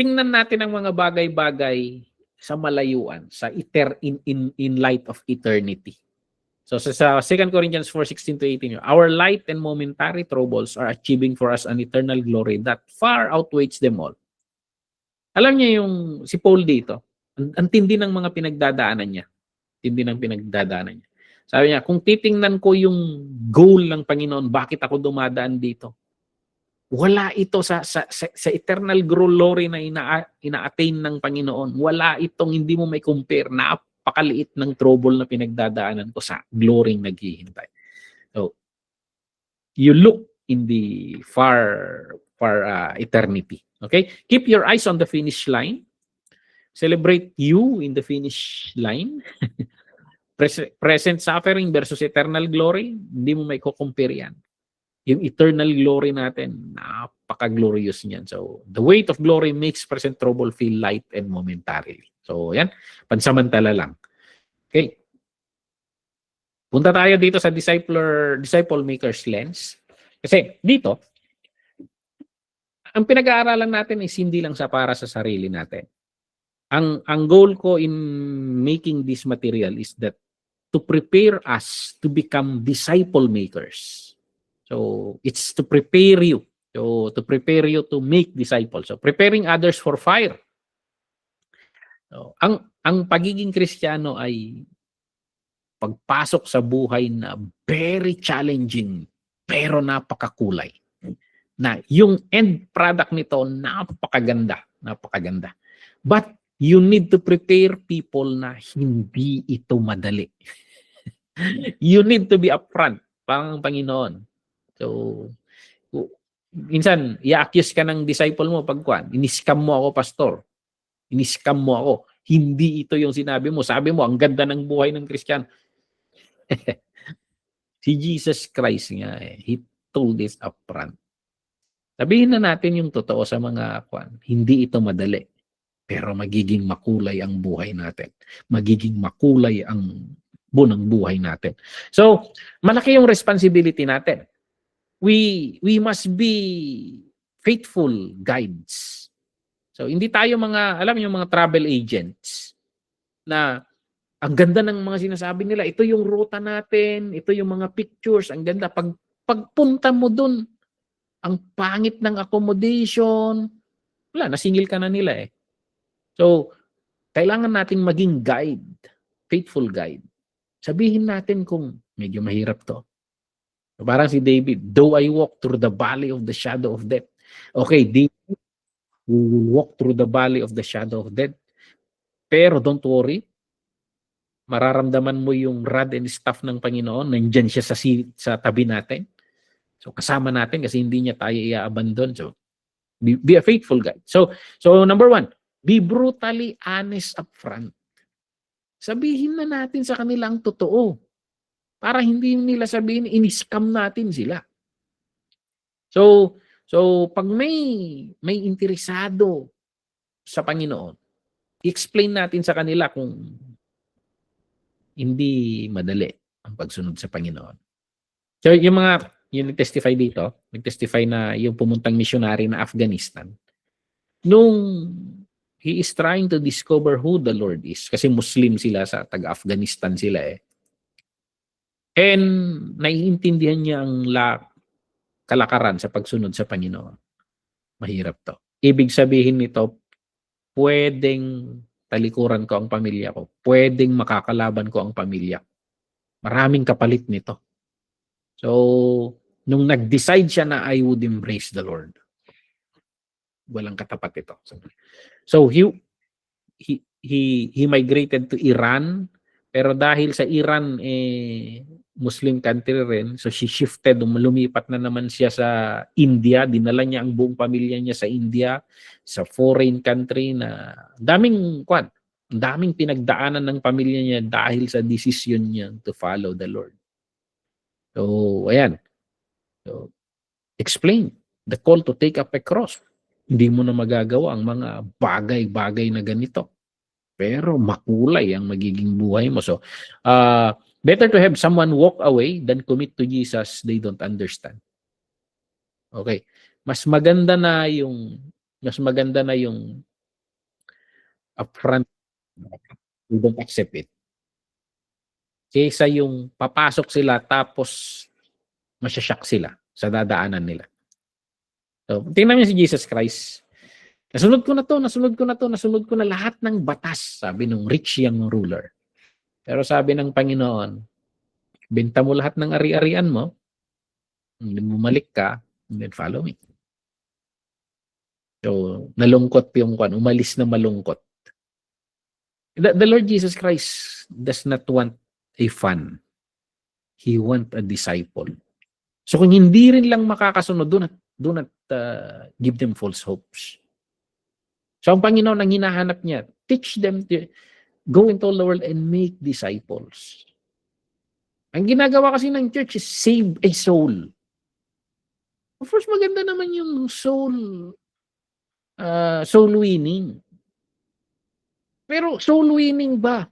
[SPEAKER 1] Tingnan natin ang mga bagay-bagay sa malayuan, sa in light of eternity. So sa 2 Corinthians 4:16-18, our light and momentary troubles are achieving for us an eternal glory that far outweighs them all. Alam niya yung si Paul dito, ang tindi ng mga pinagdadaanan niya. Tindi ng pinagdadaanan niya. Sabi niya, kung titingnan ko yung goal ng Panginoon, bakit ako dumadaan dito? Wala ito sa eternal glory na ina-attain ng Panginoon. Wala itong hindi mo may compare. Napakaliit ng trouble na pinagdadaanan ko sa glory naghihintay. So, you look in the far eternity. Okay? Keep your eyes on the finish line. Celebrate you in the finish line. Present suffering versus eternal glory, hindi mo may compare yan. Yung eternal glory natin, napaka-glorious niyan. So, the weight of glory makes present trouble feel light and momentarily. So, yan, pansamantala lang. Okay. Punta tayo dito sa disciple maker's lens. Kasi dito, ang pinag-aaralan natin is hindi lang sa para sa sarili natin. Ang goal ko in making this material is that to prepare us to become disciple makers. So, it's to prepare you. So, to prepare you to make disciples. So, preparing others for fire. So, ang pagiging Kristiyano ay pagpasok sa buhay na very challenging pero napakakulay. Na yung end product nito napakaganda. But you need to prepare people na hindi ito madali. You need to be upfront, parang Panginoon. So, minsan, i-accuse ka ng disciple mo pagkuan, ini-scam mo ako, pastor. Ini-scam mo ako. Hindi ito yung sinabi mo. Sabi mo, ang ganda ng buhay ng Kristiyano. Si Jesus Christ nga, He told this upfront. Sabihin na natin yung totoo sa mga kuan. Hindi ito madali. Pero magiging makulay ang buhay natin. Magiging makulay ang bunang buhay natin. So, malaki yung responsibility natin. We must be faithful guides. So, hindi tayo alam niyo, mga travel agents na ang ganda ng mga sinasabi nila. Ito yung ruta natin, ito yung mga pictures, ang ganda. Pagpunta mo dun, ang pangit ng accommodation, wala, nasingil ka na nila eh. So, kailangan nating maging guide, faithful guide. Sabihin natin kung medyo mahirap to. Parang si David, though I walk through the valley of the shadow of death. Okay, David, we will walk through the valley of the shadow of death. Pero don't worry, mararamdaman mo yung rod and staff ng Panginoon. Nandyan siya sa tabi natin. So kasama natin kasi hindi niya tayo i-abandon. So be a faithful guide. So number 1, be brutally honest up front. Sabihin na natin sa kanila ang totoo. Para hindi nila sabihin, in-scam natin sila. So pag may interesado sa Panginoon, i-explain natin sa kanila kung hindi madali ang pagsunod sa Panginoon. So yung nag-testify dito, nag-testify na yung pumuntang missionary na Afghanistan, nung he is trying to discover who the Lord is, kasi Muslim sila, sa taga-Afghanistan sila eh. And naiintindihan niya ang kalakaran sa pagsunod sa Panginoon. Mahirap to. Ibig sabihin nito, pwedeng talikuran ko ang pamilya ko. Pwedeng makakalaban ko ang pamilya. Maraming kapalit nito. So, nung nag-decide siya na I would embrace the Lord, walang katapat ito. So, he migrated to Iran, pero dahil sa Iran Muslim country rin, so she shifted, lumipat na naman siya sa India, dinala niya ang buong pamilya niya sa India, sa foreign country na daming pinagdaanan ng pamilya niya dahil sa decision niya to follow the Lord. So, ayan. So, explain the call to take up a cross. Hindi mo na magagawa ang mga bagay-bagay na ganito. Pero makulay ang magiging buhay mo. So, better to have someone walk away than commit to Jesus they don't understand. Okay. Mas maganda na yung upfront, you don't accept it. Kaysa yung papasok sila tapos masyashock sila sa dadaanan nila. So, tingnan niyo si Jesus Christ. Nasunod ko na lahat ng batas, sabi nung rich young ruler. Pero sabi ng Panginoon, benta mo lahat ng ari-arian mo, bumalik ka, and then follow me. So, nalungkot yung umalis na malungkot. The Lord Jesus Christ does not want a fan. He want a disciple. So kung hindi rin lang makakasunod, do not give them false hopes. So ang Panginoon ang hinahanap niya, teach them to go into all the world and make disciples. Ang ginagawa kasi ng church is save a soul. Of course, maganda naman yung soul winning. Pero soul winning ba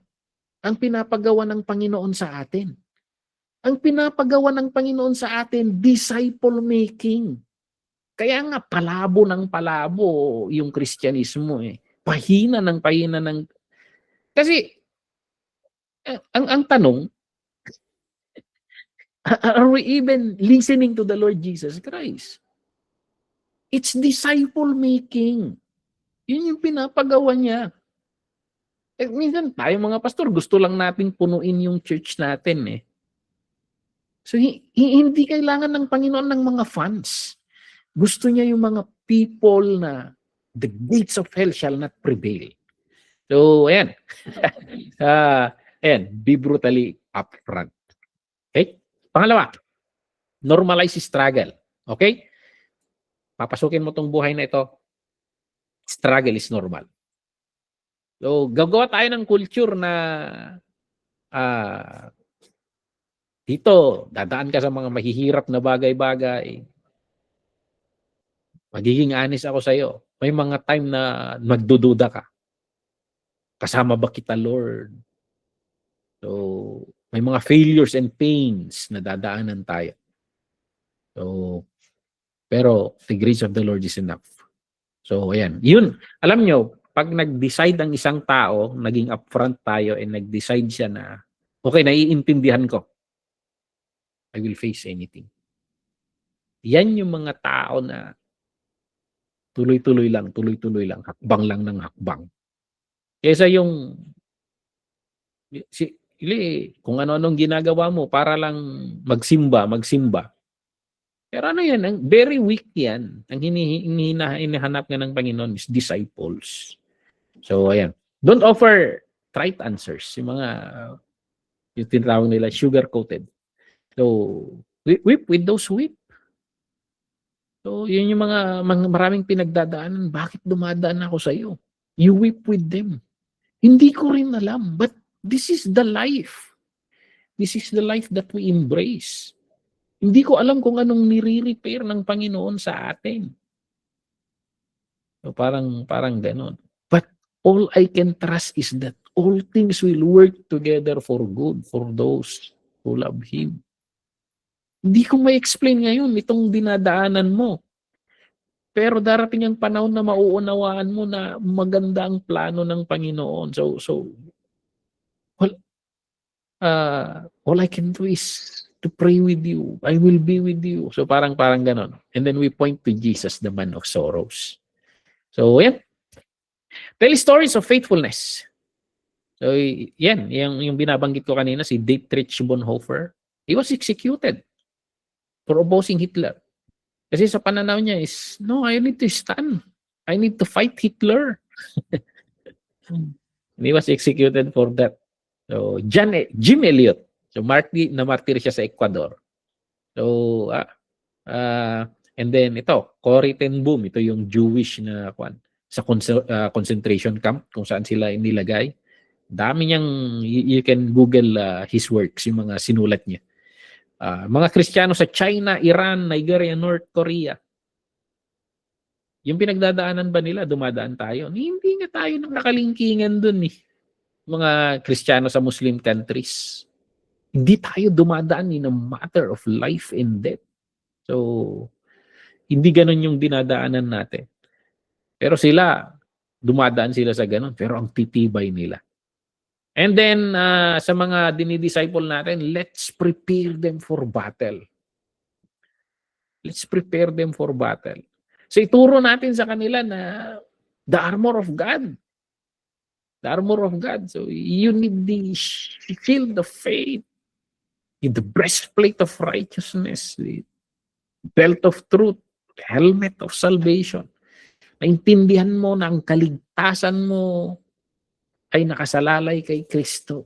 [SPEAKER 1] ang pinapagawa ng Panginoon sa atin? Ang pinapagawa ng Panginoon sa atin, disciple making. Kaya nga palabo ng palabo yung Kristyanismo eh. Pahina ng kasi ang tanong, are we even listening to the Lord Jesus Christ? It's disciple making. Yun yung pinapagawa niya. Minsan tayo mga pastor, gusto lang nating punuin yung church natin eh. So hindi kailangan ng Panginoon ng mga funds. Gusto niya yung mga people na the gates of hell shall not prevail. So, ayan. Ayan, be brutally upfront. Okay? Pangalawa, normalize struggle. Okay? Papasukin mo tong buhay na ito. Struggle is normal. So, gagawa tayo ng culture na dito, dadaan ka sa mga mahihirap na bagay-bagay. Magiging honest ako sa iyo. May mga time na magdududa ka. Kasama ba kita, Lord? So, may mga failures and pains na dadaanan tayo. So, pero the grace of the Lord is enough. So, ayan. Yun, alam nyo, pag nag-decide ang isang tao, naging upfront tayo and nag-decide siya na, okay, naiintindihan ko. I will face anything. Yan yung mga tao na tuloy-tuloy lang, hakbang lang ng hakbang. Kesa yung, kung ano-anong ginagawa mo para lang magsimba. Pero ano yan, very weak yan. Ang hinahanap nga ng Panginoon is disciples. So, ayan. Don't offer trite answers. Yung mga, yung tinatawag nila, sugar-coated. So, whip with those whip. So, yun yung mga maraming pinagdadaanan. Bakit dumadaan ako sa iyo? You whip with them. Hindi ko rin alam, but this is the life. This is the life that we embrace. Hindi ko alam kung anong nire-repair ng Panginoon sa atin. So, parang ganon. But all I can trust is that all things will work together for good for those who love Him. Hindi ko ma-explain ngayon itong dinadaanan mo. Pero darating ang panahon na mauunawaan mo na maganda ang plano ng Panginoon. So all I can do is to pray with you. I will be with you. So parang ganon. And then we point to Jesus, the man of sorrows. So yan. Tell stories of faithfulness. So yan, yung binabanggit ko kanina, si Dietrich Bonhoeffer. He was executed for opposing Hitler. Kasi sa pananaw niya is, no, I need to stand. I need to fight Hitler. And he was executed for that. So, Jim Elliot. So, namartir siya sa Ecuador. So, and then ito, Corrie ten Boom. Ito yung Jewish na sa concentration camp kung saan sila inilagay. Dami niyang, you can Google his works, yung mga sinulat niya. Mga Kristiyano sa China, Iran, Nigeria, North Korea. Yung pinagdadaanan ba nila, dumadaan tayo? Hindi nga tayo nakalingkingan dun eh. Mga Kristiyano sa Muslim countries. Hindi tayo dumadaan in a matter of life and death. So, hindi ganun yung dinadaanan natin. Pero dumadaan sila sa ganun. Pero ang titibay nila. And then, sa mga dinidisciple natin, let's prepare them for battle. Let's prepare them for battle. So, ituro natin sa kanila na the armor of God. The armor of God. So, you need the shield of faith, the breastplate of righteousness, the belt of truth, the helmet of salvation. Naintindihan mo na ang kaligtasan mo ay nakasalalay kay Kristo.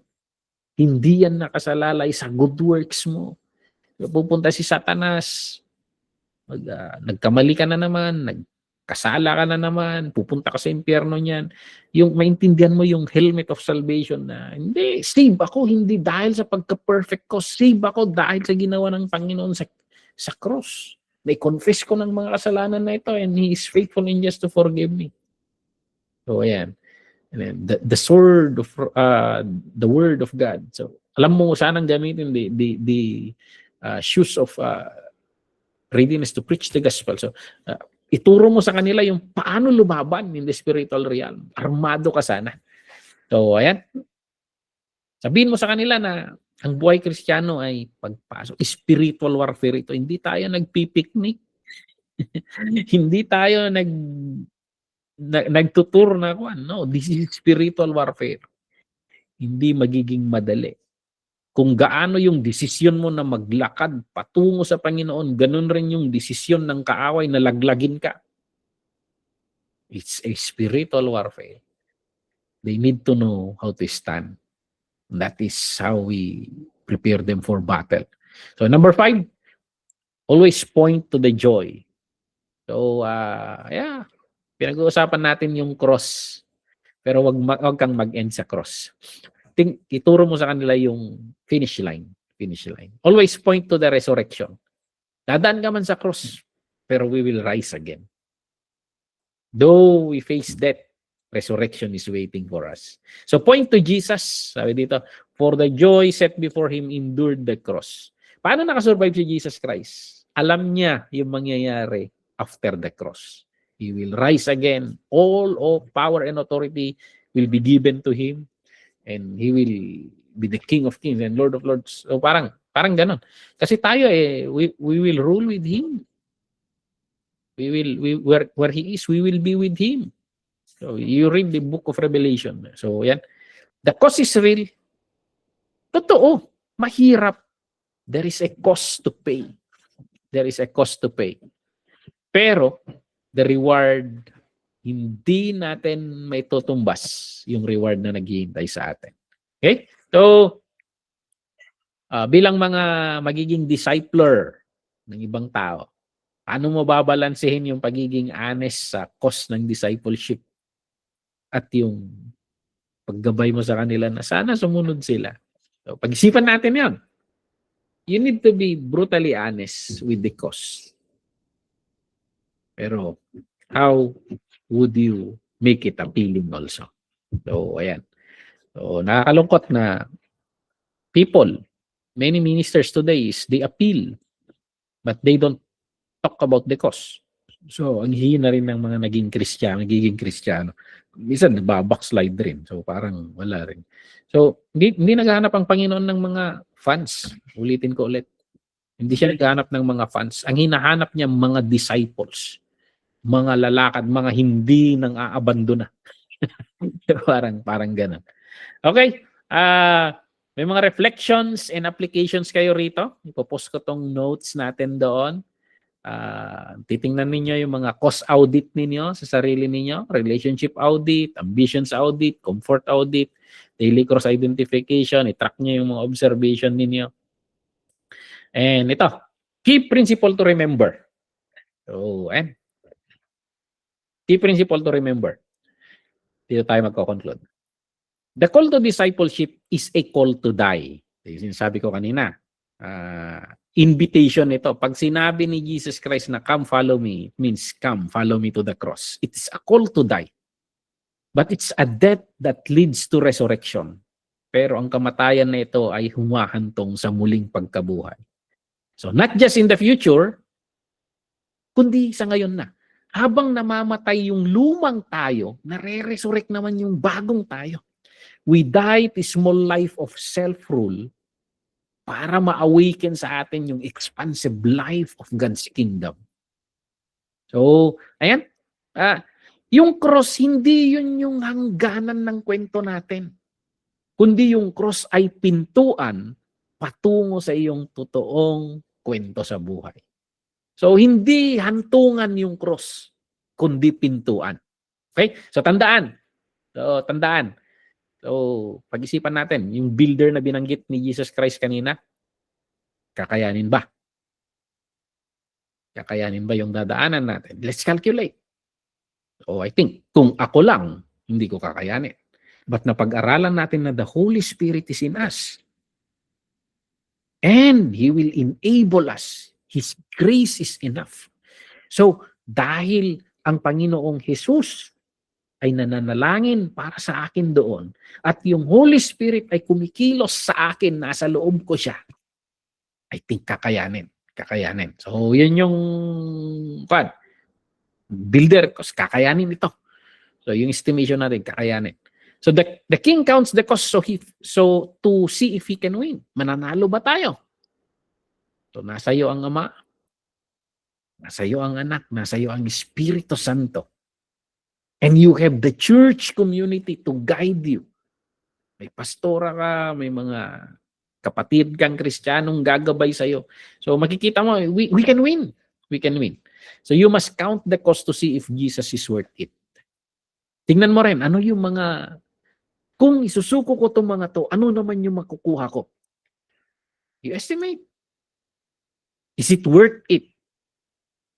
[SPEAKER 1] Hindi yan nakasalalay sa good works mo. Pupunta si Satanas, nagkamali ka na naman, nagkasala ka na naman, pupunta ka sa impyerno niyan. Yung maintindihan mo yung helmet of salvation na, hindi, save ako hindi dahil sa pagka-perfect ko, save ako dahil sa ginawa ng Panginoon sa cross. Na-confess ko ng mga kasalanan na ito and He is faithful and just to forgive me. So, ayan. And then, the sword of the word of God. So, alam mo saan ang gamitin the shoes of readiness to preach the gospel. So, ituro mo sa kanila yung paano lumaban in the spiritual realm. Armado ka sana. So, ayan. Sabihin mo sa kanila na ang buhay Kristiyano ay pagpasok. Spiritual warfare ito. Hindi tayo nagpipiknik. Hindi tayo nagtutur na kwan. No, this is spiritual warfare. Hindi magiging madali. Kung gaano yung desisyon mo na maglakad patungo sa Panginoon, ganun rin yung desisyon ng kaaway na laglagin ka. It's a spiritual warfare. They need to know how to stand. That is how we prepare them for battle. So number 5, always point to the joy. So yeah, pinag-uusapan natin yung cross. Pero wag kang mag-end sa cross. Ituro mo sa kanila yung finish line. Always point to the resurrection. Dadaan ka man sa cross, pero we will rise again. Though we face death, resurrection is waiting for us. So point to Jesus. Sabi dito, for the joy set before Him endured the cross. Paano nakasurvive si Jesus Christ? Alam niya yung mangyayari after the cross. He will rise again. All of power and authority will be given to Him. And He will be the King of Kings and Lord of Lords. So parang ganon. Kasi tayo we will rule with Him. Where He is, we will be with Him. So you read the book of Revelation. So yan. The cost is real. Totoo. Mahirap. There is a cost to pay. Pero the reward, hindi natin may tutumbas yung reward na naghihintay sa atin. Okay? So, bilang mga magiging discipler ng ibang tao, paano mo babalansehin yung pagiging honest sa cost ng discipleship at yung paggabay mo sa kanila na sana sumunod sila? So, pag-isipan natin yan. You need to be brutally honest with the cost. Pero, how would you make it appealing also? So, ayan. So, nakakalungkot na many ministers today they appeal, but they don't talk about the cost. So, ang hihina rin ng mga nagiging Kristiyano. Minsan, nagbabackslide rin. So, parang wala rin. So, hindi naghahanap ang Panginoon ng mga fans. Ulitin ko ulit. Hindi siya naghahanap ng mga fans. Ang hinahanap niya, mga disciples. Mga lalakad, mga hindi nang aabandona. parang ganun. Okay. May mga reflections and applications kayo rito. Ipopost ko tong notes natin doon. Titingnan ninyo yung mga cost audit ninyo sa sarili ninyo, relationship audit, ambitions audit, comfort audit, daily cross identification, i-track nyo yung mga observation ninyo. And ito, key principle to remember. So, key principle to remember. Dito tayo magko-conclude. The call to discipleship is a call to die. Yung sinasabi ko kanina. Invitation ito. Pag sinabi ni Jesus Christ na come follow me, it means come follow me to the cross. It's a call to die. But it's a death that leads to resurrection. Pero ang kamatayan na ito ay humahantong sa muling pagkabuhay. So not just in the future, kundi sa ngayon na. Habang namamatay yung lumang tayo, nare-resurrect naman yung bagong tayo. We die the small life of self-rule para ma-awaken sa atin yung expansive life of God's kingdom. So, ayan. Yung cross, hindi yun yung hangganan ng kwento natin. Kundi yung cross ay pintuan patungo sa iyong totoong kwento sa buhay. So, hindi hantungan yung cross, kundi pintuan. Okay? So, tandaan. So, pag-isipan natin, yung builder na binanggit ni Jesus Christ kanina, Kakayanin ba? Kakayanin ba yung dadaanan natin? Let's calculate. Oh, I think, kung ako lang, hindi ko kakayanin. But napag-aralan natin na the Holy Spirit is in us. And He will enable us. His grace is enough. So, dahil ang Panginoong Jesus ay nananalangin para sa akin doon, at yung Holy Spirit ay kumikilos sa akin, nasa loob ko siya, I think kakayanin. Kakayanin. So, yun yung builder, kakayanin ito. So, yung estimation natin, kakayanin. So, the king counts the cost so to see if he can win. Mananalo ba tayo? So, nasa iyo ang Ama, nasa iyo ang Anak, nasa iyo ang Espiritu Santo. And you have the church community to guide you. May pastora ka, may mga kapatid kang Kristiyanong gagabay sa iyo. So makikita mo, we can win. We can win. So you must count the cost to see if Jesus is worth it. Tingnan mo rin, ano yung mga, kung isusuko ko itong mga to, ano naman yung makukuha ko? You estimate. Is it worth it?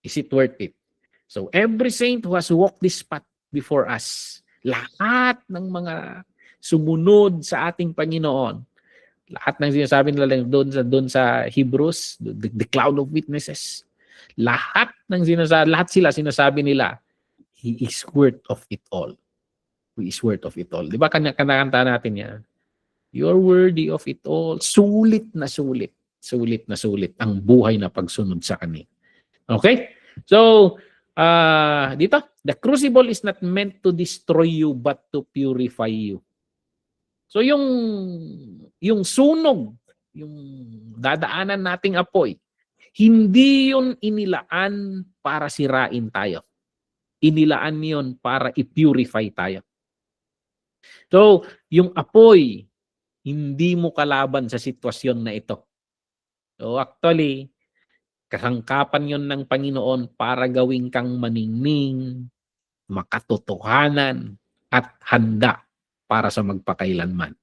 [SPEAKER 1] Is it worth it? So every saint who has walked this path before us, lahat ng mga sumunod sa ating Panginoon, lahat ng sinasabi nila doon sa Hebrews, the cloud of witnesses, lahat sila sinasabi nila, He is worth of it all. He is worth of it all. Di ba kanakanta natin yan? You're worthy of it all. Sulit na sulit. Sulit na sulit ang buhay na pagsunod sa Kanya. Okay? So, dito, the crucible is not meant to destroy you but to purify you. So yung sunog, yung dadaanan nating apoy, hindi yun inilaan para sirain tayo. Inilaan yun para i-purify tayo. So, yung apoy, hindi mo kalaban sa sitwasyon na ito. So actually, kasangkapan yun ng Panginoon para gawing kang maningning, makatotohanan, at handa para sa magpakailanman.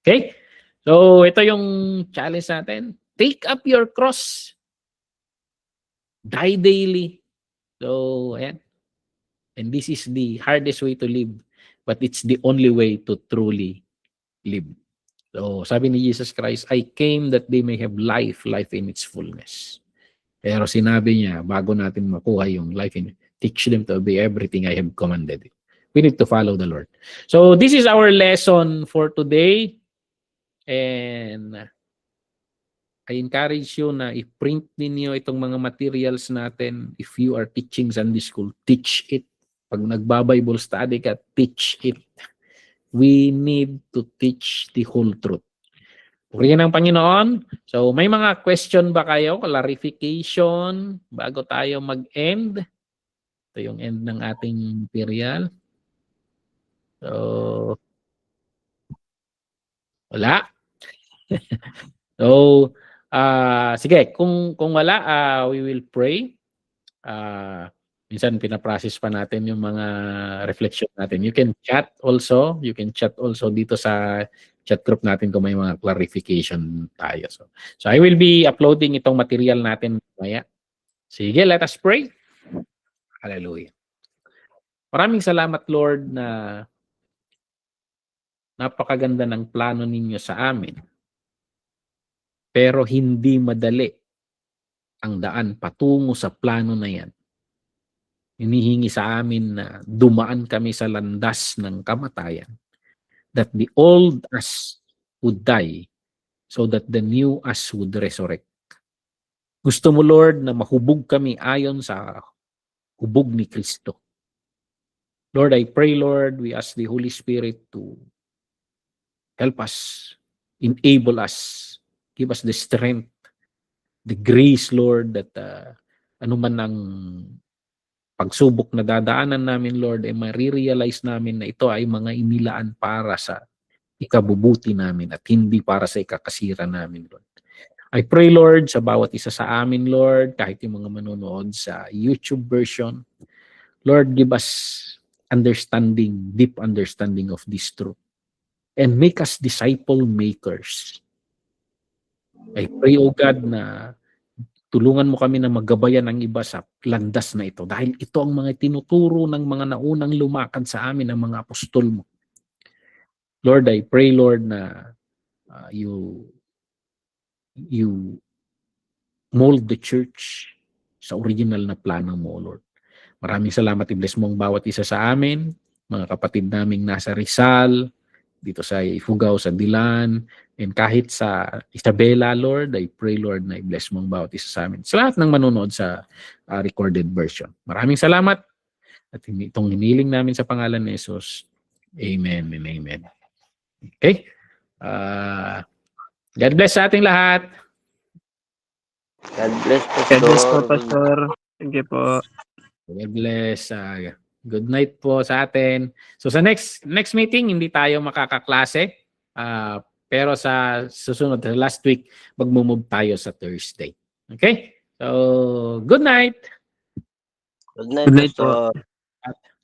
[SPEAKER 1] Okay? So, ito yung challenge natin. Take up your cross. Die daily. So, ayan. And this is the hardest way to live, but it's the only way to truly live. So, sabi ni Jesus Christ, I came that they may have life in its fullness. Pero sinabi niya, bago natin makuha yung life in it, teach them to obey everything I have commanded. We need to follow the Lord. So, this is our lesson for today. And I encourage you na i-print ninyo itong mga materials natin. If you are teaching Sunday school, teach it. Pag nagba-Bible study ka, teach it. We need to teach the whole truth. Purihin ang Panginoon. So, may mga question ba kayo? Clarification bago tayo mag-end? Ito yung end ng ating material. So, wala. So, sige, kung wala, we will pray. Minsan pinaprocess pa natin yung mga reflection natin. You can chat also. You can chat also dito sa chat group natin kung may mga clarification tayo. So I will be uploading itong material natin mamaya. Sige, let us pray. Hallelujah. Maraming salamat, Lord, na napakaganda ng plano ninyo sa amin. Pero hindi madali ang daan patungo sa plano na yan. Hinihingi sa amin na dumaan kami sa landas ng kamatayan. That the old us would die so that the new us would resurrect. Gusto mo, Lord, na mahubog kami ayon sa hubog ni Kristo. Lord, I pray, Lord, we ask the Holy Spirit to help us, enable us, give us the strength, the grace, Lord, that anuman ang pagsubok na dadaanan namin, Lord, ay marirealize namin na ito ay mga inilaan para sa ikabubuti namin at hindi para sa ikakasira namin, Lord. I pray, Lord, sa bawat isa sa amin, Lord, kahit yung mga manonood sa YouTube version, Lord, give us understanding, deep understanding of this truth. And make us disciple makers. I pray, O God, na tulungan mo kami na maggabayan ang iba sa landas na ito. Dahil ito ang mga tinuturo ng mga naunang lumakad sa amin, ng mga apostol mo. Lord, I pray, Lord, na you mold the church sa original na plano mo, Lord. Maraming salamat. I-bless mo ang bawat isa sa amin, mga kapatid naming nasa Rizal, dito sa Ifugao, sa Dilan, and kahit sa Isabela, Lord, I pray, Lord, na i-bless mo ang bawat isa sa amin. Sa lahat ng manonood sa recorded version. Maraming salamat. At itong hiniling namin sa pangalan ni Jesus. Amen and amen. Okay? God bless sa ating lahat.
[SPEAKER 3] God bless, Pastor.
[SPEAKER 4] God bless po, Pastor. Thank you po.
[SPEAKER 1] God bless. Good night po sa atin. So sa next meeting, hindi tayo makakaklase. Pero sa susunod, last week, mag-move tayo sa Thursday. Okay? So, good night.
[SPEAKER 3] Good night,
[SPEAKER 4] Good night po.
[SPEAKER 3] Pastor.